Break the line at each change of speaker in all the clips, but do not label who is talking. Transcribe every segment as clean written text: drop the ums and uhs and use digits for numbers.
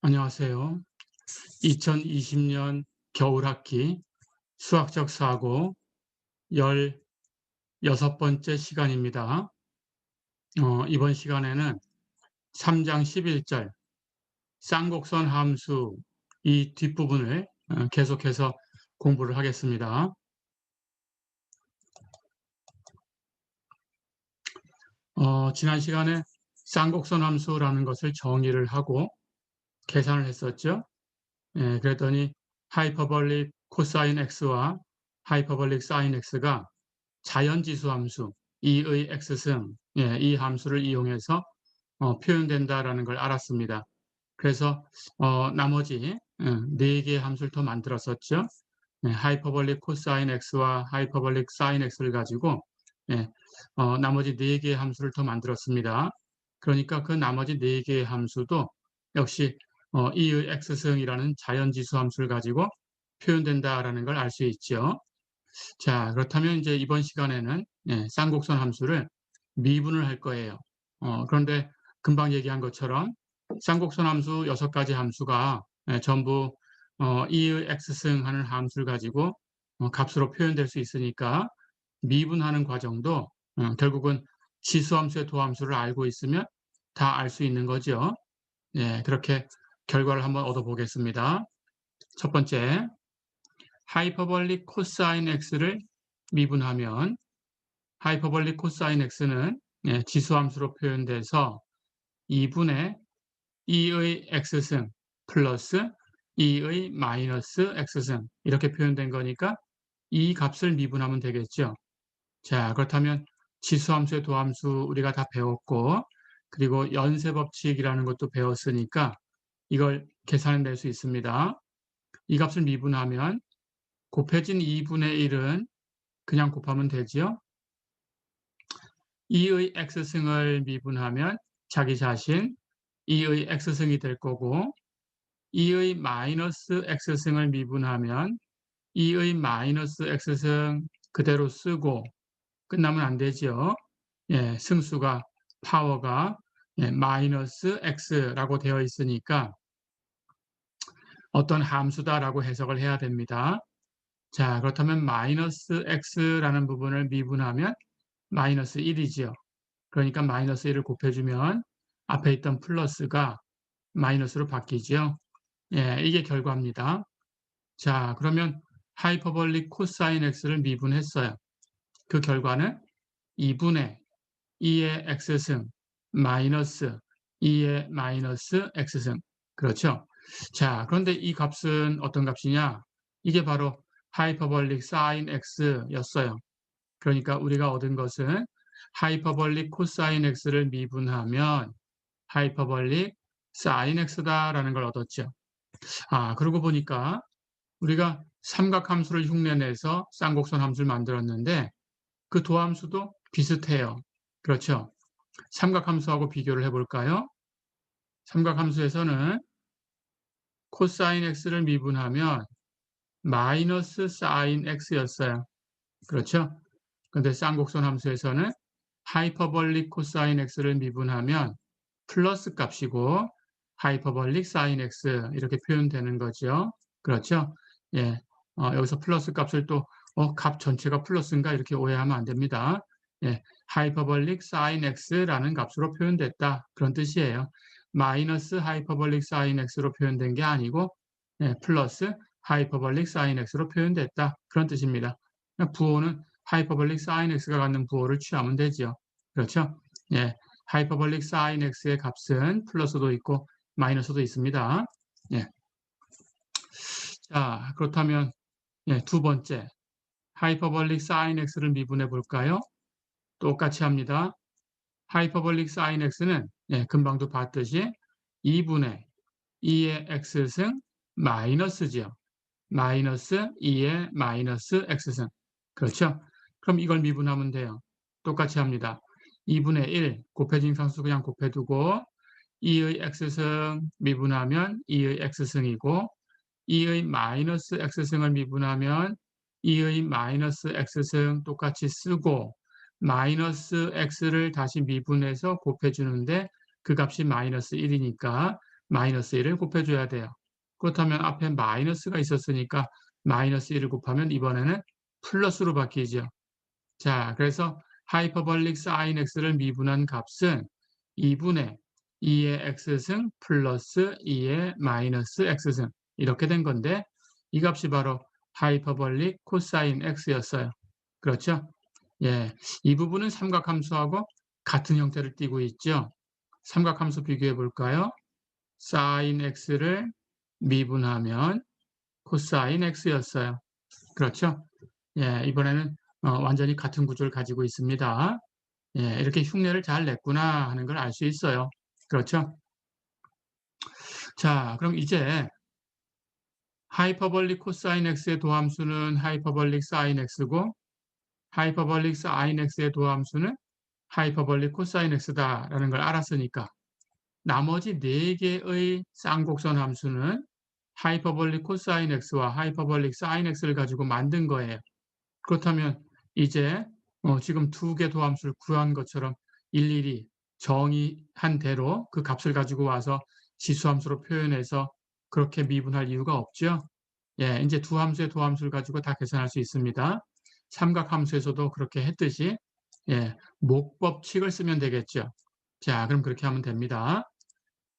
안녕하세요. 2020년 겨울학기 수학적 사고 16번째 시간입니다. 이번 시간에는 3장 11절 쌍곡선 함수 이 뒷부분을 계속해서 공부를 하겠습니다. 지난 시간에 쌍곡선 함수라는 것을 정의를 하고 계산을 했었죠. 그랬더니 하이퍼볼릭 코사인 x와 하이퍼볼릭 사인 x가 자연지수 함수 e의 x승 이 함수를 이용해서 표현된다라는 걸 알았습니다. 그래서 나머지 4개의 함수를 더 만들었었죠. 하이퍼볼릭 코사인 x와 하이퍼볼릭 사인 x를 가지고 예, 나머지 4개의 함수를 더 만들었습니다. 그러니까 그 나머지 4개의 함수도 역시 e의 x승이라는 자연지수 함수를 가지고 표현된다라는 걸 알 수 있죠. 자, 그렇다면 이제 이번 시간에는 쌍곡선 함수를 미분을 할 거예요. 그런데 금방 얘기한 것처럼 쌍곡선 함수 6가지 함수가 전부 e의 x승 하는 함수를 가지고 값으로 표현될 수 있으니까 미분하는 과정도 결국은 지수함수의 도함수를 알고 있으면 다 알 수 있는 거죠. 그렇게 결과를 한번 얻어보겠습니다. 첫 번째, 하이퍼볼릭 코사인 x를 미분하면 하이퍼볼릭 코사인 x는 지수함수로 표현돼서 2분의 2의 x승 플러스 2의 마이너스 x승 이렇게 표현된 거니까 이 값을 미분하면 되겠죠. 자, 그렇다면 지수함수의 도함수 우리가 다 배웠고 그리고 연쇄법칙이라는 것도 배웠으니까 이걸 계산해낼 수 있습니다. 이 값을 미분하면 곱해진 2분의 1은 그냥 곱하면 되지요. 2의 x승을 미분하면 자기 자신 2의 x승이 될 거고 2의 마이너스 x승을 미분하면 2의 마이너스 x승 그대로 쓰고 끝나면 안 되죠. 승수가 파워가 마이너스 x라고 되어 있으니까 어떤 함수다라고 해석을 해야 됩니다. 자, 그렇다면 마이너스 x라는 부분을 미분하면 마이너스 1이지요. 그러니까 마이너스 1을 곱해주면 앞에 있던 플러스가 마이너스로 바뀌죠. 이게 결과입니다. 자, 그러면 하이퍼볼릭 코사인 x를 미분했어요. 그 결과는 2분의 2의 x승 마이너스 2의 마이너스 x승. 그렇죠? 자, 그런데 이 값은 어떤 값이냐? 이게 바로 하이퍼볼릭 사인 x였어요. 그러니까 우리가 얻은 것은 하이퍼볼릭 코사인 x를 미분하면 하이퍼볼릭 사인 x다라는 걸 얻었죠. 그러고 보니까 우리가 삼각함수를 흉내내서 쌍곡선 함수를 만들었는데 그 도함수도 비슷해요. 그렇죠? 삼각함수하고 비교를 해볼까요? 삼각함수에서는 코사인 x를 미분하면 마이너스 사인 x였어요. 그렇죠? 그런데 쌍곡선 함수에서는 하이퍼볼릭 코사인 x를 미분하면 플러스 값이고 하이퍼볼릭 사인 x 이렇게 표현되는 거죠. 그렇죠? 여기서 플러스 값을 또 값 전체가 플러스인가 이렇게 오해하면 안 됩니다. 하이퍼볼릭 사인 x라는 값으로 표현됐다. 그런 뜻이에요. 마이너스 하이퍼볼릭 사인 x로 표현된 게 아니고 플러스 하이퍼볼릭 사인 x로 표현됐다. 그런 뜻입니다. 부호는 하이퍼볼릭 사인 x가 갖는 부호를 취하면 되죠. 그렇죠? 하이퍼볼릭 사인 x의 값은 플러스도 있고 마이너스도 있습니다. 자, 그렇다면 두 번째 하이퍼볼릭 사인 x를 미분해 볼까요? 똑같이 합니다. 하이퍼볼릭 사인 x는 금방도 봤듯이 2분의 2의 x승 마이너스죠. 마이너스 2의 마이너스 x승. 그렇죠? 그럼 이걸 미분하면 돼요. 똑같이 합니다. 2분의 1 곱해진 상수 그냥 곱해두고 2의 x승 미분하면 2의 x승이고 2의 마이너스 x승을 미분하면 2의 마이너스 x승 똑같이 쓰고 마이너스 x를 다시 미분해서 곱해주는데 그 값이 마이너스 1이니까 마이너스 1을 곱해줘야 돼요. 그렇다면 앞에 마이너스가 있었으니까 마이너스 1을 곱하면 이번에는 플러스로 바뀌죠. 자, 그래서 하이퍼볼릭 sin x를 미분한 값은 2분의 2의 x승 플러스 2의 마이너스 x승 이렇게 된 건데 이 값이 바로 하이퍼볼릭 코사인 x였어요. 그렇죠? 예, 이 부분은 삼각함수하고 같은 형태를 띠고 있죠. 삼각함수 비교해 볼까요? sin x를 미분하면 코사인 x였어요. 그렇죠? 예, 이번에는 완전히 같은 구조를 가지고 있습니다. 예, 이렇게 흉내를 잘 냈구나 하는 걸 알 수 있어요. 그렇죠? 자, 그럼 이제 하이퍼볼릭 코사인 x의 도함수는 하이퍼볼릭 사인 x고 하이퍼볼릭 사인 x의 도함수는 하이퍼볼릭 코사인 x다라는 걸 알았으니까 나머지 4개의 쌍곡선 함수는 하이퍼볼릭 코사인 x와 하이퍼볼릭 사인 x를 가지고 만든 거예요. 그렇다면 이제 지금 2개 도함수를 구한 것처럼 일일이 정의한 대로 그 값을 가지고 와서 지수함수로 표현해서 그렇게 미분할 이유가 없죠. 예, 이제 두 함수의 도함수를 가지고 다 계산할 수 있습니다. 삼각함수에서도 그렇게 했듯이 예, 목법칙을 쓰면 되겠죠. 자, 그럼 그렇게 하면 됩니다.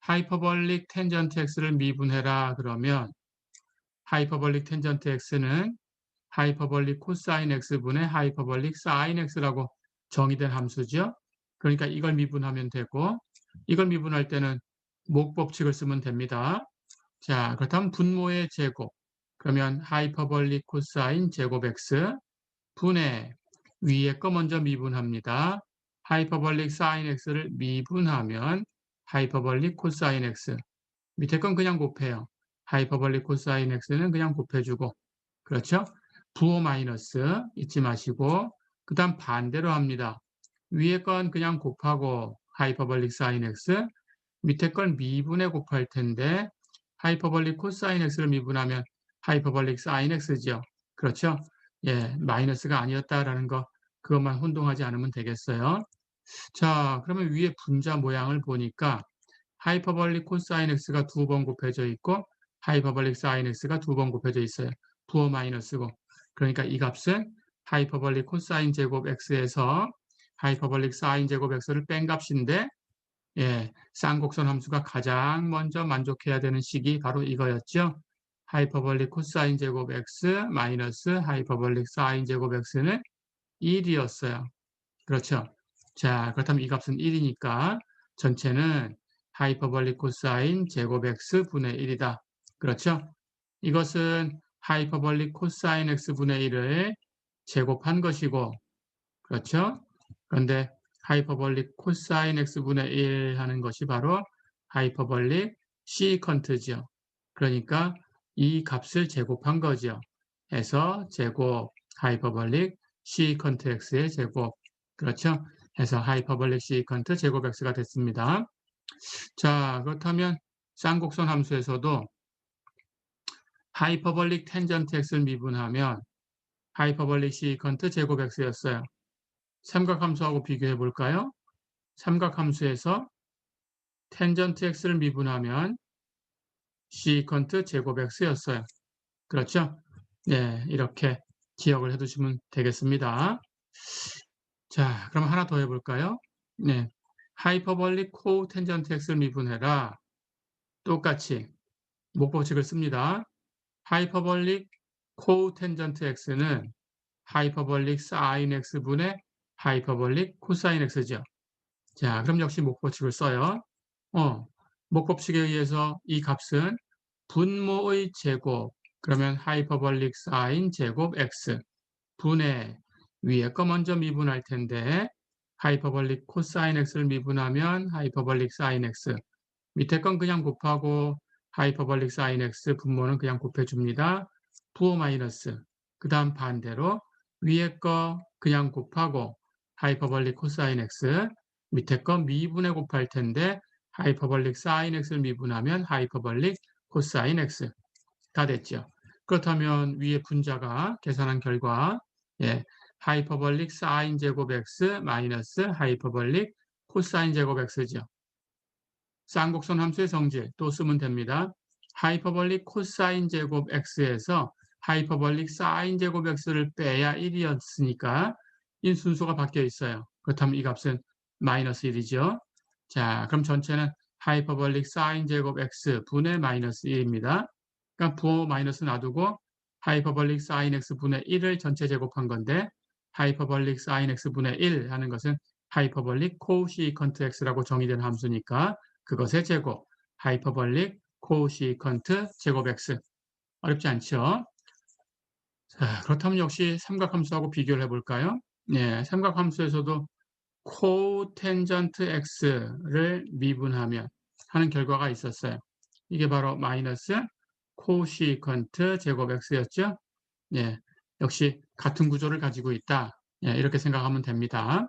하이퍼볼릭 텐전트 x를 미분해라 그러면 하이퍼볼릭 텐전트 x는 하이퍼볼릭 코사인 x분의 하이퍼볼릭 사인 x라고 정의된 함수죠. 그러니까 이걸 미분하면 되고 이걸 미분할 때는 목법칙을 쓰면 됩니다. 자, 그렇다면 분모의 제곱 그러면 하이퍼볼릭 코사인 제곱 x 분의 위에 거 먼저 미분합니다. 하이퍼볼릭 사인 x를 미분하면 하이퍼볼릭 코사인 x 밑에 건 그냥 곱해요. 하이퍼볼릭 코사인 x는 그냥 곱해주고 그렇죠? 부호 마이너스 잊지 마시고 그 다음 반대로 합니다. 위에 건 그냥 곱하고 하이퍼볼릭 사인 x 밑에 건 미분에 곱할 텐데 하이퍼볼릭 코사인 x를 미분하면 하이퍼볼릭 사인 x죠. 그렇죠? 예, 마이너스가 아니었다라는 거 그것만 혼동하지 않으면 되겠어요. 자, 그러면 위에 분자 모양을 보니까 하이퍼볼릭 코사인 x가 2번 곱해져 있고 하이퍼볼릭 사인 x가 2번 곱해져 있어요. 부호 마이너스고. 그러니까 이 값은 하이퍼볼릭 코사인 제곱 x에서 하이퍼볼릭 사인 제곱 x를 뺀 값인데 예, 쌍곡선 함수가 가장 먼저 만족해야 되는 식이 바로 이거였죠. 하이퍼볼릭 코사인 제곱 x 마이너스 하이퍼볼릭 사인 제곱 x는 1이었어요. 그렇죠. 자, 그렇다면 이 값은 1이니까 전체는 하이퍼볼릭 코사인 제곱 x 분의 1이다. 그렇죠? 이것은 하이퍼볼릭 코사인 x 분의 1을 제곱한 것이고 그렇죠? 그런데 하이퍼볼릭 코사인 x분의 1 하는 것이 바로 하이퍼볼릭 시컨트죠. 그러니까 이 값을 제곱한 거죠. 해서 제곱 하이퍼볼릭 시컨트 x의 제곱 그렇죠? 해서 하이퍼볼릭 시컨트 제곱 x가 됐습니다. 자, 그렇다면 쌍곡선 함수에서도 하이퍼볼릭 텐전트 x를 미분하면 하이퍼볼릭 시컨트 제곱 x였어요. 삼각함수하고 비교해 볼까요? 삼각함수에서 텐전트 x를 미분하면 시컨트 제곱 x였어요. 그렇죠? 네, 이렇게 기억을 해두시면 되겠습니다. 자, 그럼 하나 더 해볼까요? 네, 하이퍼볼릭 코텐전트 x를 미분해라. 똑같이 목법칙을 씁니다. 하이퍼볼릭 코텐전트 x는 하이퍼볼릭 사인 x분의 하이퍼볼릭 코사인 x죠. 자, 그럼 역시 목법칙을 써요. 목법칙에 의해서 이 값은 분모의 제곱, 그러면 하이퍼볼릭 사인 제곱 x 분의 위에 거 먼저 미분할 텐데 하이퍼볼릭 코사인 x를 미분하면 하이퍼볼릭 사인 x 밑에 건 그냥 곱하고 하이퍼볼릭 사인 x 분모는 그냥 곱해줍니다. 부호 마이너스 그 다음 반대로 위에 거 그냥 곱하고 하이퍼볼릭 코사인 x 밑에 거 미분에 곱할 텐데 하이퍼볼릭 사인 x를 미분하면 하이퍼볼릭 코사인 x 다 됐죠. 그렇다면 위에 분자가 계산한 결과 예, 하이퍼볼릭 사인 제곱 x 마이너스 하이퍼볼릭 코사인 제곱 x죠. 쌍곡선 함수의 성질 또 쓰면 됩니다. 하이퍼볼릭 코사인 제곱 x에서 하이퍼볼릭 사인 제곱 x를 빼야 1이었으니까 이 순서가 바뀌어 있어요. 그렇다면 이 값은 마이너스 1이죠. 자, 그럼 전체는 하이퍼볼릭 사인 제곱 x 분의 마이너스 1입니다. 그러니까 부호 마이너스 놔두고 하이퍼볼릭 사인 x 분의 1을 전체 제곱한 건데 하이퍼볼릭 사인 x 분의 1 하는 것은 하이퍼볼릭 코시컨트 x라고 정의된 함수니까 그것의 제곱, 하이퍼볼릭 코시컨트 제곱 x. 어렵지 않죠? 자, 그렇다면 역시 삼각함수하고 비교를 해볼까요? 네, 삼각함수에서도 코텐전트 x를 미분하면 하는 결과가 있었어요. 이게 바로 마이너스 코시컨트 제곱 x였죠? 예, 역시 같은 구조를 가지고 있다. 예, 이렇게 생각하면 됩니다.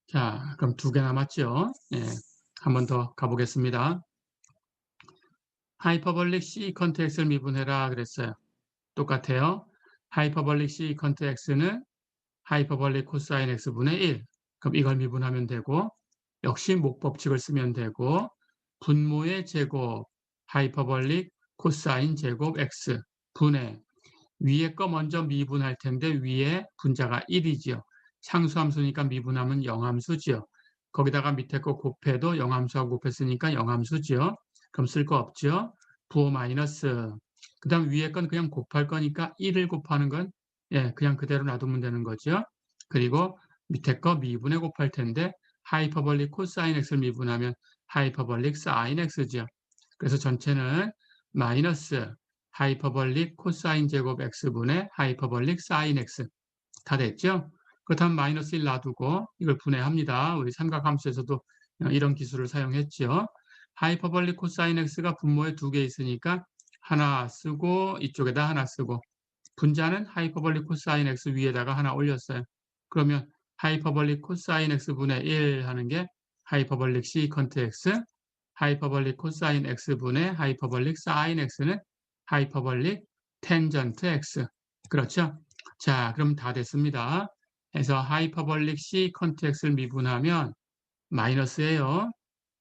자, 그럼 2개 남았죠? 예, 한 번 더 가보겠습니다. 하이퍼볼릭 시컨트 x를 미분해라 그랬어요. 똑같아요. 하이퍼볼릭 시컨트 x는 하이퍼볼릭 코사인 x분의 1. 그럼 이걸 미분하면 되고 역시 목법칙을 쓰면 되고 분모의 제곱 하이퍼볼릭 코사인 제곱 x 분의 위에 거 먼저 미분할 텐데 위에 분자가 1이지요. 상수함수니까 미분하면 영함수지요. 거기다가 밑에 거 곱해도 영함수하고 곱했으니까 영함수지요. 그럼 쓸 거 없죠. 부호 마이너스. 그 다음 위에 건 그냥 곱할 거니까 1을 곱하는 건 예, 그냥 그대로 놔두면 되는 거죠. 그리고 밑에 거 미분에 곱할 텐데 하이퍼볼릭 코사인 x를 미분하면 하이퍼볼릭 사인 x죠. 그래서 전체는 마이너스 하이퍼볼릭 코사인 제곱 x분의 하이퍼볼릭 사인 x 다 됐죠? 그렇다면 마이너스 1 놔두고 이걸 분해합니다. 우리 삼각함수에서도 이런 기술을 사용했죠. 하이퍼볼릭 코사인 x가 분모에 2개 있으니까 하나 쓰고 이쪽에다 하나 쓰고 분자는 하이퍼볼릭 코사인 x 위에다가 하나 올렸어요. 그러면 하이퍼볼릭 코사인 x분의 1 하는 게 하이퍼볼릭 시컨트 x, 하이퍼볼릭 코사인 x분의 하이퍼볼릭 사인 x는 하이퍼볼릭 텐전트 x. 그렇죠? 자, 그럼 다 됐습니다. 그래서 하이퍼볼릭 시컨트 x를 미분하면 마이너스예요.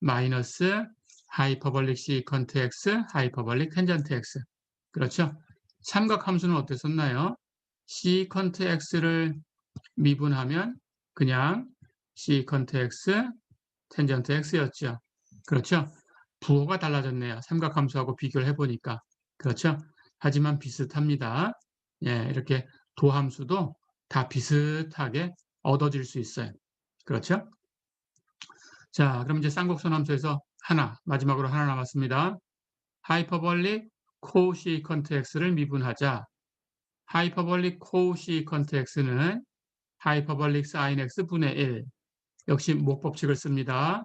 마이너스 하이퍼볼릭 시컨트 x, 하이퍼볼릭 텐전트 x. 그렇죠? 삼각함수는 어땠었나요? 시컨트 x를 미분하면 그냥 시컨트 x, 텐전트 x였죠. 그렇죠? 부호가 달라졌네요. 삼각함수하고 비교를 해보니까. 그렇죠? 하지만 비슷합니다. 예, 이렇게 도함수도 다 비슷하게 얻어질 수 있어요. 그렇죠? 자, 그럼 이제 쌍곡선 함수에서 마지막으로 하나 남았습니다. 하이퍼볼릭 코시컨트 x를 미분하자. 하이퍼볼릭 코시컨트 x는 하이퍼볼릭 사인 x 분의 1. 역시 목법칙을 씁니다.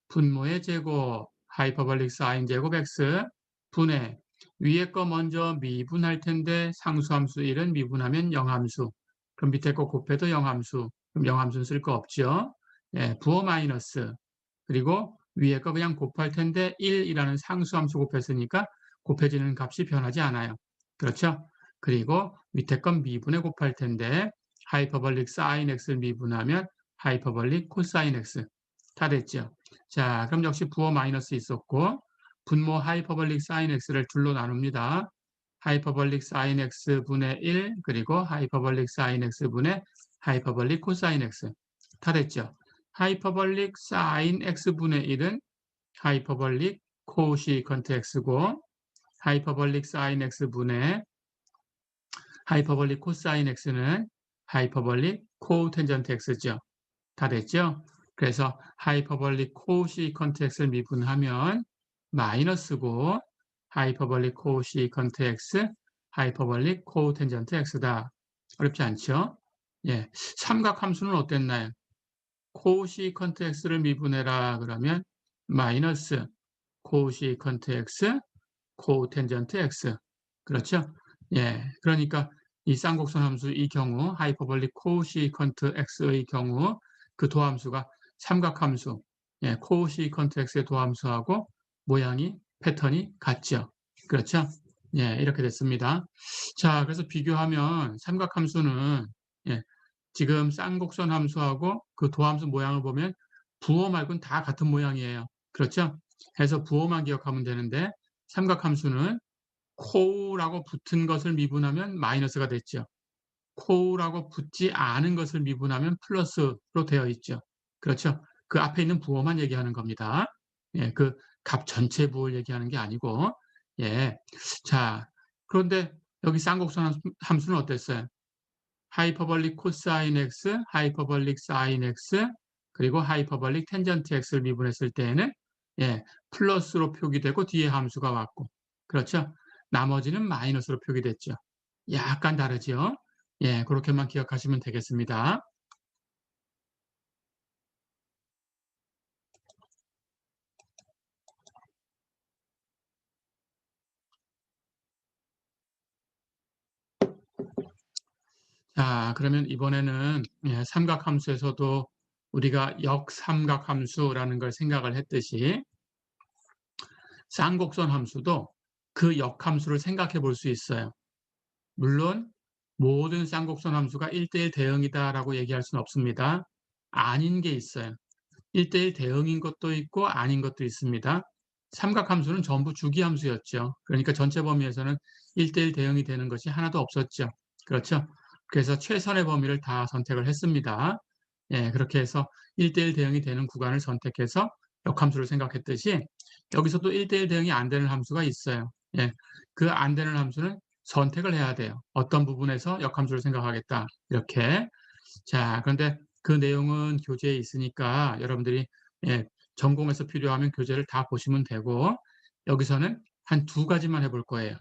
분모의 제곱 하이퍼볼릭 사인 제곱 x 분의 위에 거 먼저 미분할 텐데 상수함수 1은 미분하면 영함수. 그럼 밑에 거 곱해도 영함수. 그럼 영함수는 쓸 거 없죠. 예, 부호 마이너스. 그리고 위에 거 그냥 곱할 텐데 1이라는 상수함수 곱했으니까 곱해지는 값이 변하지 않아요. 그렇죠? 그리고 밑에 건 미분에 곱할 텐데 하이퍼볼릭 사인 x를 미분하면 하이퍼볼릭 코사인 x 다 됐죠. 자, 그럼 역시 부호 마이너스 있었고 분모 하이퍼볼릭 사인 x를 둘로 나눕니다. 하이퍼볼릭 사인 x 분의 1 그리고 하이퍼볼릭 사인 x 분의 하이퍼볼릭 코사인 x 다 됐죠. 하이퍼볼릭 사인 x분의 1은 하이퍼볼릭 코시컨트 x고 하이퍼볼릭 사인 x분의 하이퍼볼릭 코사인 x는 하이퍼볼릭 코텐전트 x죠. 다 됐죠? 그래서 하이퍼볼릭 코시컨트 x를 미분하면 마이너스고 하이퍼볼릭 코시컨트 x, 하이퍼볼릭 코텐전트 x다. 어렵지 않죠? 예, 삼각함수는 어땠나요? 코시컨트 x를 미분해라 그러면 마이너스 코시컨트 x, 코텐전트 x. 그렇죠? 예, 그러니까 이 쌍곡선 함수 이 경우 하이퍼볼릭 코시컨트 x의 경우 그 도함수가 삼각함수, 예, 코시컨트 x의 도함수하고 모양이 패턴이 같죠. 그렇죠? 예, 이렇게 됐습니다. 자, 그래서 비교하면 삼각함수는 예, 지금 쌍곡선 함수하고 그 도함수 모양을 보면 부호 말고는 다 같은 모양이에요. 그렇죠? 해서 부호만 기억하면 되는데 삼각함수는 코우라고 붙은 것을 미분하면 마이너스가 됐죠. 코우라고 붙지 않은 것을 미분하면 플러스로 되어 있죠. 그렇죠? 그 앞에 있는 부호만 얘기하는 겁니다. 예, 그 값 전체 부호를 얘기하는 게 아니고. 예. 자, 그런데 여기 쌍곡선 함수는 어땠어요? 하이퍼볼릭 코사인 x, 하이퍼볼릭 사인 x, 그리고 하이퍼볼릭 텐전트 x를 미분했을 때에는 예, 플러스로 표기되고 뒤에 함수가 왔고. 그렇죠? 나머지는 마이너스로 표기됐죠. 약간 다르죠? 예, 그렇게만 기억하시면 되겠습니다. 자, 그러면 이번에는 예, 삼각함수에서도 우리가 역삼각함수라는 걸 생각을 했듯이 쌍곡선 함수도 그 역함수를 생각해 볼 수 있어요. 물론 모든 쌍곡선 함수가 1대1 대응이다라고 얘기할 수는 없습니다. 아닌 게 있어요. 1대1 대응인 것도 있고 아닌 것도 있습니다. 삼각함수는 전부 주기함수였죠. 그러니까 전체 범위에서는 1대1 대응이 되는 것이 하나도 없었죠. 그렇죠? 그래서 최선의 범위를 다 선택을 했습니다. 예, 그렇게 해서 1대1 대응이 되는 구간을 선택해서 역함수를 생각했듯이 여기서도 1대1 대응이 안 되는 함수가 있어요. 예, 그 안 되는 함수는 선택을 해야 돼요. 어떤 부분에서 역함수를 생각하겠다. 이렇게. 자, 그런데 그 내용은 교재에 있으니까 여러분들이 예, 전공에서 필요하면 교재를 다 보시면 되고 여기서는 한 두 가지만 해볼 거예요.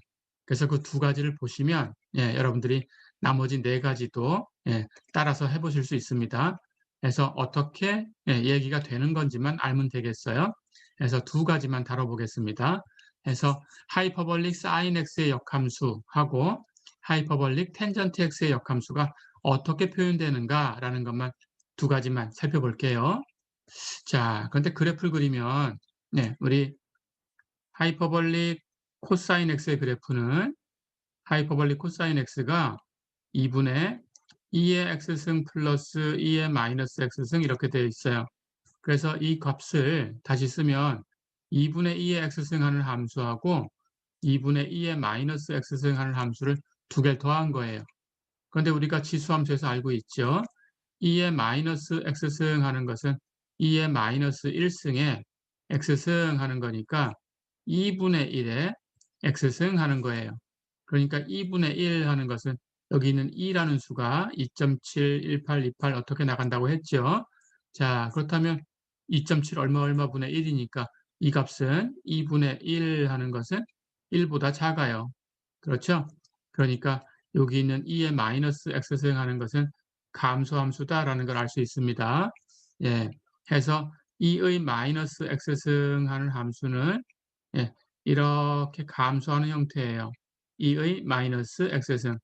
그래서 그 두 가지를 보시면 예, 여러분들이 나머지 네 가지도 예, 따라서 해보실 수 있습니다. 그래서 어떻게 예, 얘기가 되는 건지만 알면 되겠어요. 그래서 두 가지만 다뤄보겠습니다. 그래서 하이퍼볼릭 사인 x의 역함수하고 하이퍼볼릭 텐전트 x의 역함수가 어떻게 표현되는가라는 것만 두 가지만 살펴볼게요. 자, 그런데 그래프를 그리면 네, 우리 하이퍼볼릭 코사인 x의 그래프는 하이퍼볼릭 코사인 x가 2분의 2의 x승 플러스 2의 마이너스 x승 이렇게 되어 있어요. 그래서 이 값을 다시 쓰면 2분의 2의 x승 하는 함수하고 2분의 2의 마이너스 x승 하는 함수를 두 개를 더한 거예요. 그런데 우리가 지수함수에서 알고 있죠. 2의 마이너스 x승 하는 것은 2의 마이너스 1승에 x승 하는 거니까 2분의 1에 x승 하는 거예요. 그러니까 2분의 1 하는 것은 여기 있는 2라는 수가 2.71828 어떻게 나간다고 했죠. 자, 그렇다면 2.7 얼마 분의 1이니까 이 값은 2분의 1 하는 것은 1보다 작아요. 그렇죠? 그러니까 여기 있는 2의 마이너스 x승 하는 것은 감소함수다라는 걸 알 수 있습니다. 예, 해서 2의 마이너스 x승 하는 함수는 예, 이렇게 감소하는 형태예요. 2의 마이너스 x승.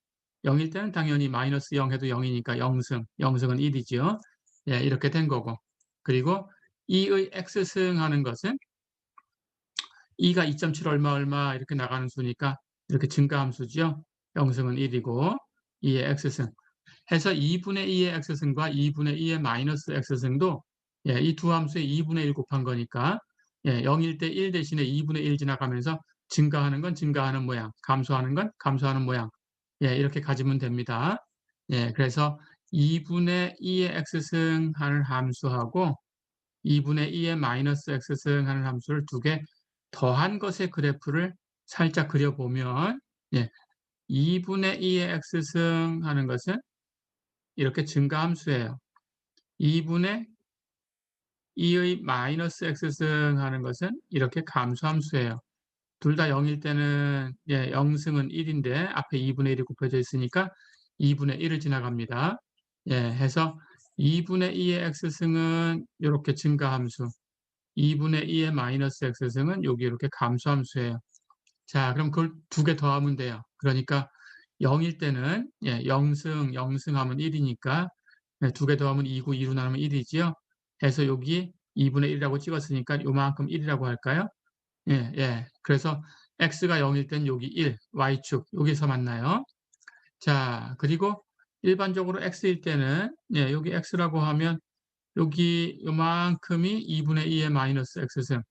0일 때는 당연히 마이너스 0 해도 0이니까 0승, 0승은 1이죠. 예, 이렇게 된 거고. 그리고 2의 x승 하는 것은 2가 2.7 얼마 이렇게 나가는 수니까 이렇게 증가함수죠. 0승은 1이고 2의 x승. 해서 2분의 2의 x승과 2분의 2의 마이너스 x승도 예, 이 두 함수의 2분의 1 곱한 거니까 예, 0일 때 1 대신에 2분의 1 지나가면서 증가하는 건 증가하는 모양, 감소하는 건 감소하는 모양. 예, 이렇게 가지면 됩니다. 예, 그래서 2분의 2의 x승 하는 함수하고 2분의 2의 마이너스 x승 하는 함수를 두 개 더한 것의 그래프를 살짝 그려보면 예, 2분의 2의 x승 하는 것은 이렇게 증가함수예요. 2분의 2의 마이너스 x승 하는 것은 이렇게 감소함수예요. 둘 다 0일 때는 예, 0승은 1인데 앞에 2분의 1이 곱해져 있으니까 2분의 1을 지나갑니다. 예, 해서 2분의 2의 x승은 이렇게 증가함수, 2분의 2의 마이너스 x승은 여기 이렇게 감소함수예요. 자, 그럼 그걸 두 개 더하면 돼요. 그러니까 0일 때는 예, 0승, 0승 하면 1이니까 두 개 더하면 2고 2로 나누면 1이지요. 해서 여기 2분의 1이라고 찍었으니까 요만큼 1이라고 할까요? 예, 예. 그래서 x가 0일 땐 여기 1, y축 여기서 만나요. 자, 그리고 일반적으로 x일 때는 여기 x라고 하면 여기 요만큼이 2분의 2의 마이너스 x승,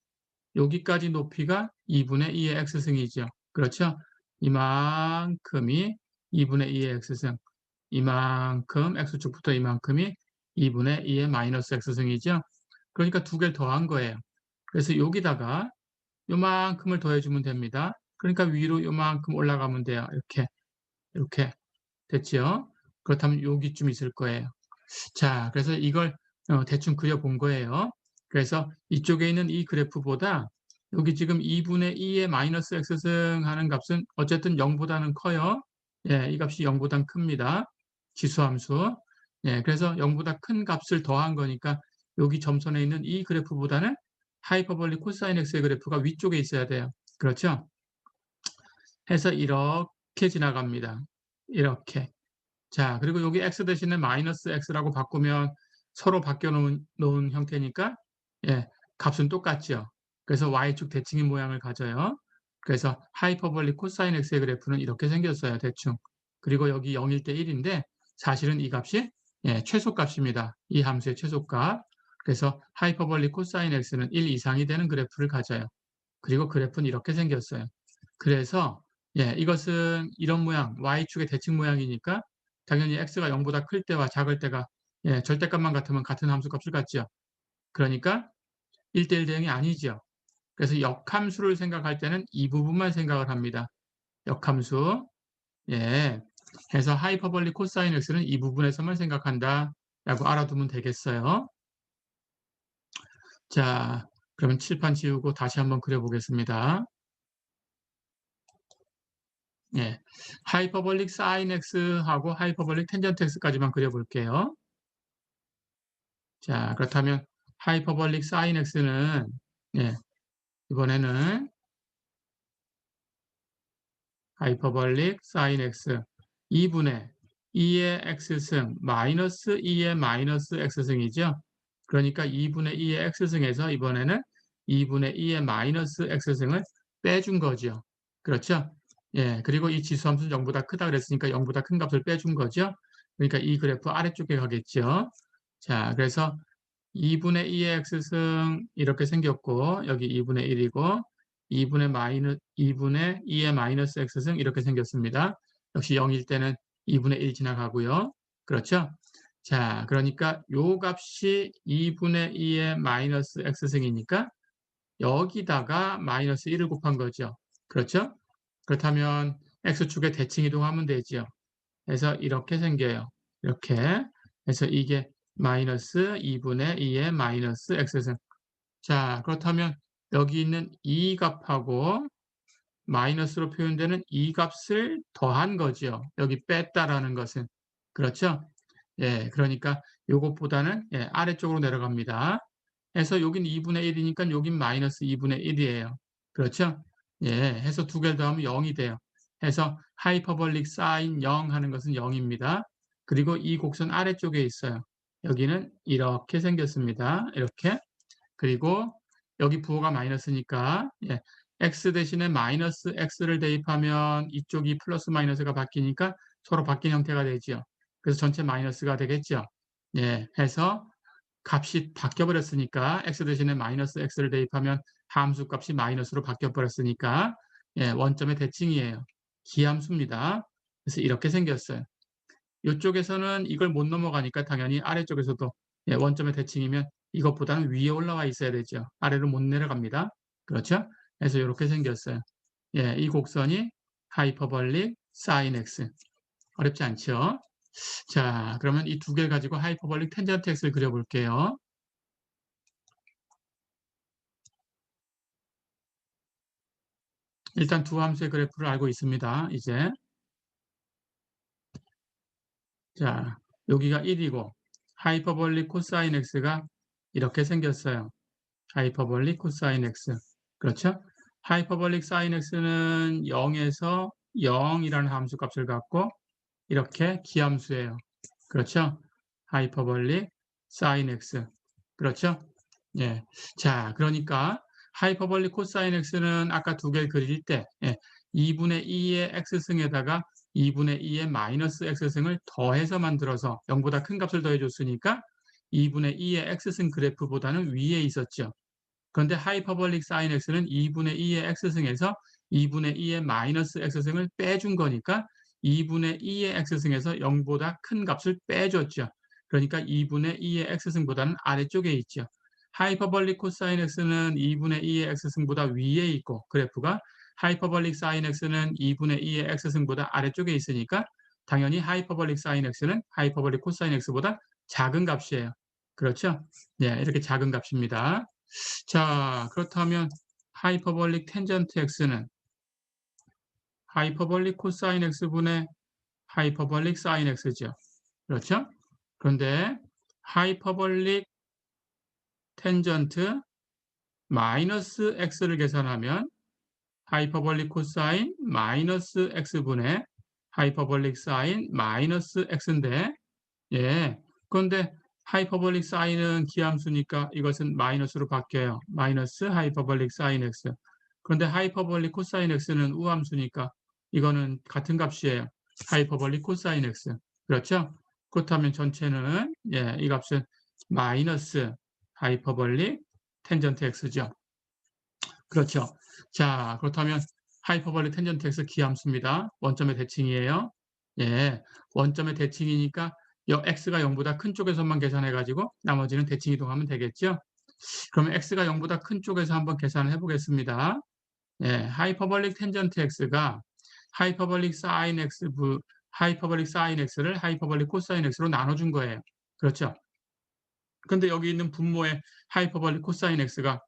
여기까지 높이가 2분의 2의 x승이죠. 그렇죠? 이만큼이 2분의 2의 x승, 이만큼 x축부터 이만큼이 2분의 2의 마이너스 x승이죠. 그러니까 두 개를 더한 거예요. 그래서 여기다가 요만큼을 더해주면 됩니다. 그러니까 위로 요만큼 올라가면 돼요. 이렇게 됐죠? 그렇다면 여기쯤 있을 거예요. 자, 그래서 이걸 대충 그려본 거예요. 그래서 이쪽에 있는 이 그래프보다 여기 지금 2분의 2의 마이너스 x승 하는 값은 어쨌든 0보다는 커요. 예, 이 값이 0보다 큽니다. 지수함수. 예, 그래서 0보다 큰 값을 더한 거니까 여기 점선에 있는 이 그래프보다는 하이퍼볼릭 코사인 x의 그래프가 위쪽에 있어야 돼요. 그렇죠? 해서 이렇게 지나갑니다. 이렇게. 자, 그리고 여기 x 대신에 마이너스 x라고 바꾸면 서로 바뀌어 놓은 형태니까 예, 값은 똑같죠. 그래서 y축 대칭인 모양을 가져요. 그래서 하이퍼볼릭 코사인 x의 그래프는 이렇게 생겼어요. 대충. 그리고 여기 0일 때 1인데 사실은 이 값이 최소값입니다. 이 함수의 최소값. 그래서 하이퍼볼릭 코사인 x는 1 이상이 되는 그래프를 가져요. 그리고 그래프는 이렇게 생겼어요. 그래서 이것은 이런 모양, y축의 대칭 모양이니까 당연히 x가 0보다 클 때와 작을 때가 절대값만 같으면 같은 함수값을 갖죠. 그러니까 1대1 대응이 아니죠. 그래서 역함수를 생각할 때는 이 부분만 생각을 합니다. 역함수. 예. 해서 하이퍼볼릭 코사인 x는 이 부분에서만 생각한다 라고 알아두면 되겠어요. 자, 그러면 칠판 지우고 다시 한번 그려보겠습니다. 예. 하이퍼볼릭 사인 x하고 하이퍼볼릭 텐전트 x까지만 그려볼게요. 자, 그렇다면 하이퍼볼릭 사인 x는 이번에는 하이퍼볼릭 사인 x 2분의 2의 x승 마이너스 2의 마이너스 x승이죠. 그러니까 2분의 2의 x승에서 이번에는 2분의 2의 마이너스 x승을 빼준 거죠. 그렇죠? 예, 그리고 이 지수함수는 0보다 크다 그랬으니까 0보다 큰 값을 빼준 거죠. 그러니까 이 그래프 아래쪽에 가겠죠. 자, 그래서 2분의 2의 x승 이렇게 생겼고 여기 2분의 1이고 2분의 2의 마이너스 x승 이렇게 생겼습니다. 역시 0일 때는 2분의 1 지나가고요. 그렇죠? 자, 그러니까 요 값이 2분의 2의 마이너스 x승이니까 여기다가 마이너스 1을 곱한 거죠. 그렇죠? 그렇다면 x축에 대칭 이동하면 되죠. 그래서 이렇게 생겨요. 이렇게. 그래서 이게 마이너스 2분의 2의 마이너스 x승. 자, 그렇다면 여기 있는 이 값하고 마이너스로 표현되는 이 값을 더한 거죠. 여기 뺐다라는 것은. 그렇죠? 예, 그러니까 요것보다는 아래쪽으로 내려갑니다. 해서 여긴 2분의 1이니까 여긴 마이너스 2분의 1이에요. 그렇죠? 예, 해서 두 개를 더하면 0이 돼요. 해서 하이퍼볼릭 사인 0 하는 것은 0입니다. 그리고 이 곡선 아래쪽에 있어요. 여기는 이렇게 생겼습니다. 이렇게. 그리고 여기 부호가 마이너스니까 x 대신에 마이너스 x를 대입하면 이쪽이 플러스 마이너스가 바뀌니까 서로 바뀐 형태가 되죠. 그래서 전체 마이너스가 되겠죠. 해서 값이 바뀌어버렸으니까 x 대신에 마이너스 x를 대입하면 함수 값이 마이너스로 바뀌어버렸으니까 원점의 대칭이에요. 기함수입니다. 그래서 이렇게 생겼어요. 이쪽에서는 이걸 못 넘어가니까 당연히 아래쪽에서도 원점의 대칭이면 이것보다는 위에 올라와 있어야 되죠. 아래로 못 내려갑니다. 그렇죠? 그래서 이렇게 생겼어요. 이 곡선이 하이퍼볼릭 사인 x. 어렵지 않죠? 자, 그러면 이 두 개를 가지고 하이퍼볼릭 텐전트 x를 그려볼게요. 일단 두 함수의 그래프를 알고 있습니다. 이제 자, 여기가 1이고 하이퍼볼릭 코사인 x가 이렇게 생겼어요. 하이퍼볼릭 코사인 x. 그렇죠? 하이퍼볼릭 사인 x는 0에서 0이라는 함수 값을 갖고 이렇게 기함수예요. 그렇죠? 하이퍼볼릭 사인 x. 그렇죠? 예. 자, 그러니까 하이퍼볼릭 코사인 x는 아까 두 개를 그릴 때 2분의 2의 x승에다가 2분의 2의 마이너스 x승을 더해서 만들어서 0보다 큰 값을 더해줬으니까 2분의 2의 x승 그래프보다는 위에 있었죠. 그런데 하이퍼볼릭 사인 x는 2분의 2의 x승에서 2분의 2의 마이너스 x승을 빼준 거니까 2분의 2의 x승에서 0보다 큰 값을 빼줬죠. 그러니까 2분의 2의 x승보다는 아래쪽에 있죠. 하이퍼볼릭 코사인 x는 2분의 2의 x승보다 위에 있고 그래프가 하이퍼볼릭 사인 x는 2분의 2의 x승보다 아래쪽에 있으니까 당연히 하이퍼볼릭 사인 x는 하이퍼볼릭 코사인 x보다 작은 값이에요. 그렇죠? 네, 이렇게 작은 값입니다. 자, 그렇다면 하이퍼볼릭 텐전트 x는 하이퍼볼릭 코사인 x분의 하이퍼볼릭 사인 x죠. 그렇죠? 그런데 하이퍼볼릭 텐전트 마이너스 x를 계산하면 하이퍼볼릭 코사인 마이너스 x분의 하이퍼볼릭 사인 마이너스 x인데 그런데 하이퍼볼릭 사인은 기함수니까 이것은 마이너스로 바뀌어요. 마이너스 하이퍼볼릭 사인 x. 그런데 하이퍼볼릭 코사인 x는 우함수니까 이거는 같은 값이에요. 하이퍼볼릭 코사인 x. 그렇죠? 그렇다면 전체는 이 값은 마이너스 하이퍼볼릭 텐전트 x죠. 그렇죠. 자, 그렇다면 하이퍼볼릭 텐전트 x 기함수입니다. 원점의 대칭이에요. 원점의 대칭이니까 x가 0보다 큰 쪽에서만 계산해가지고 나머지는 대칭 이동하면 되겠죠. 그러면 x가 0보다 큰 쪽에서 한번 계산을 해보겠습니다. 하이퍼볼릭 텐전트 x가 하이퍼볼릭 사인 x 하이퍼볼릭 사인 x를 하이퍼볼릭 코사인 x로 나눠준 거예요. 그렇죠. 근데 여기 있는 분모의 하이퍼볼릭 코사인 x가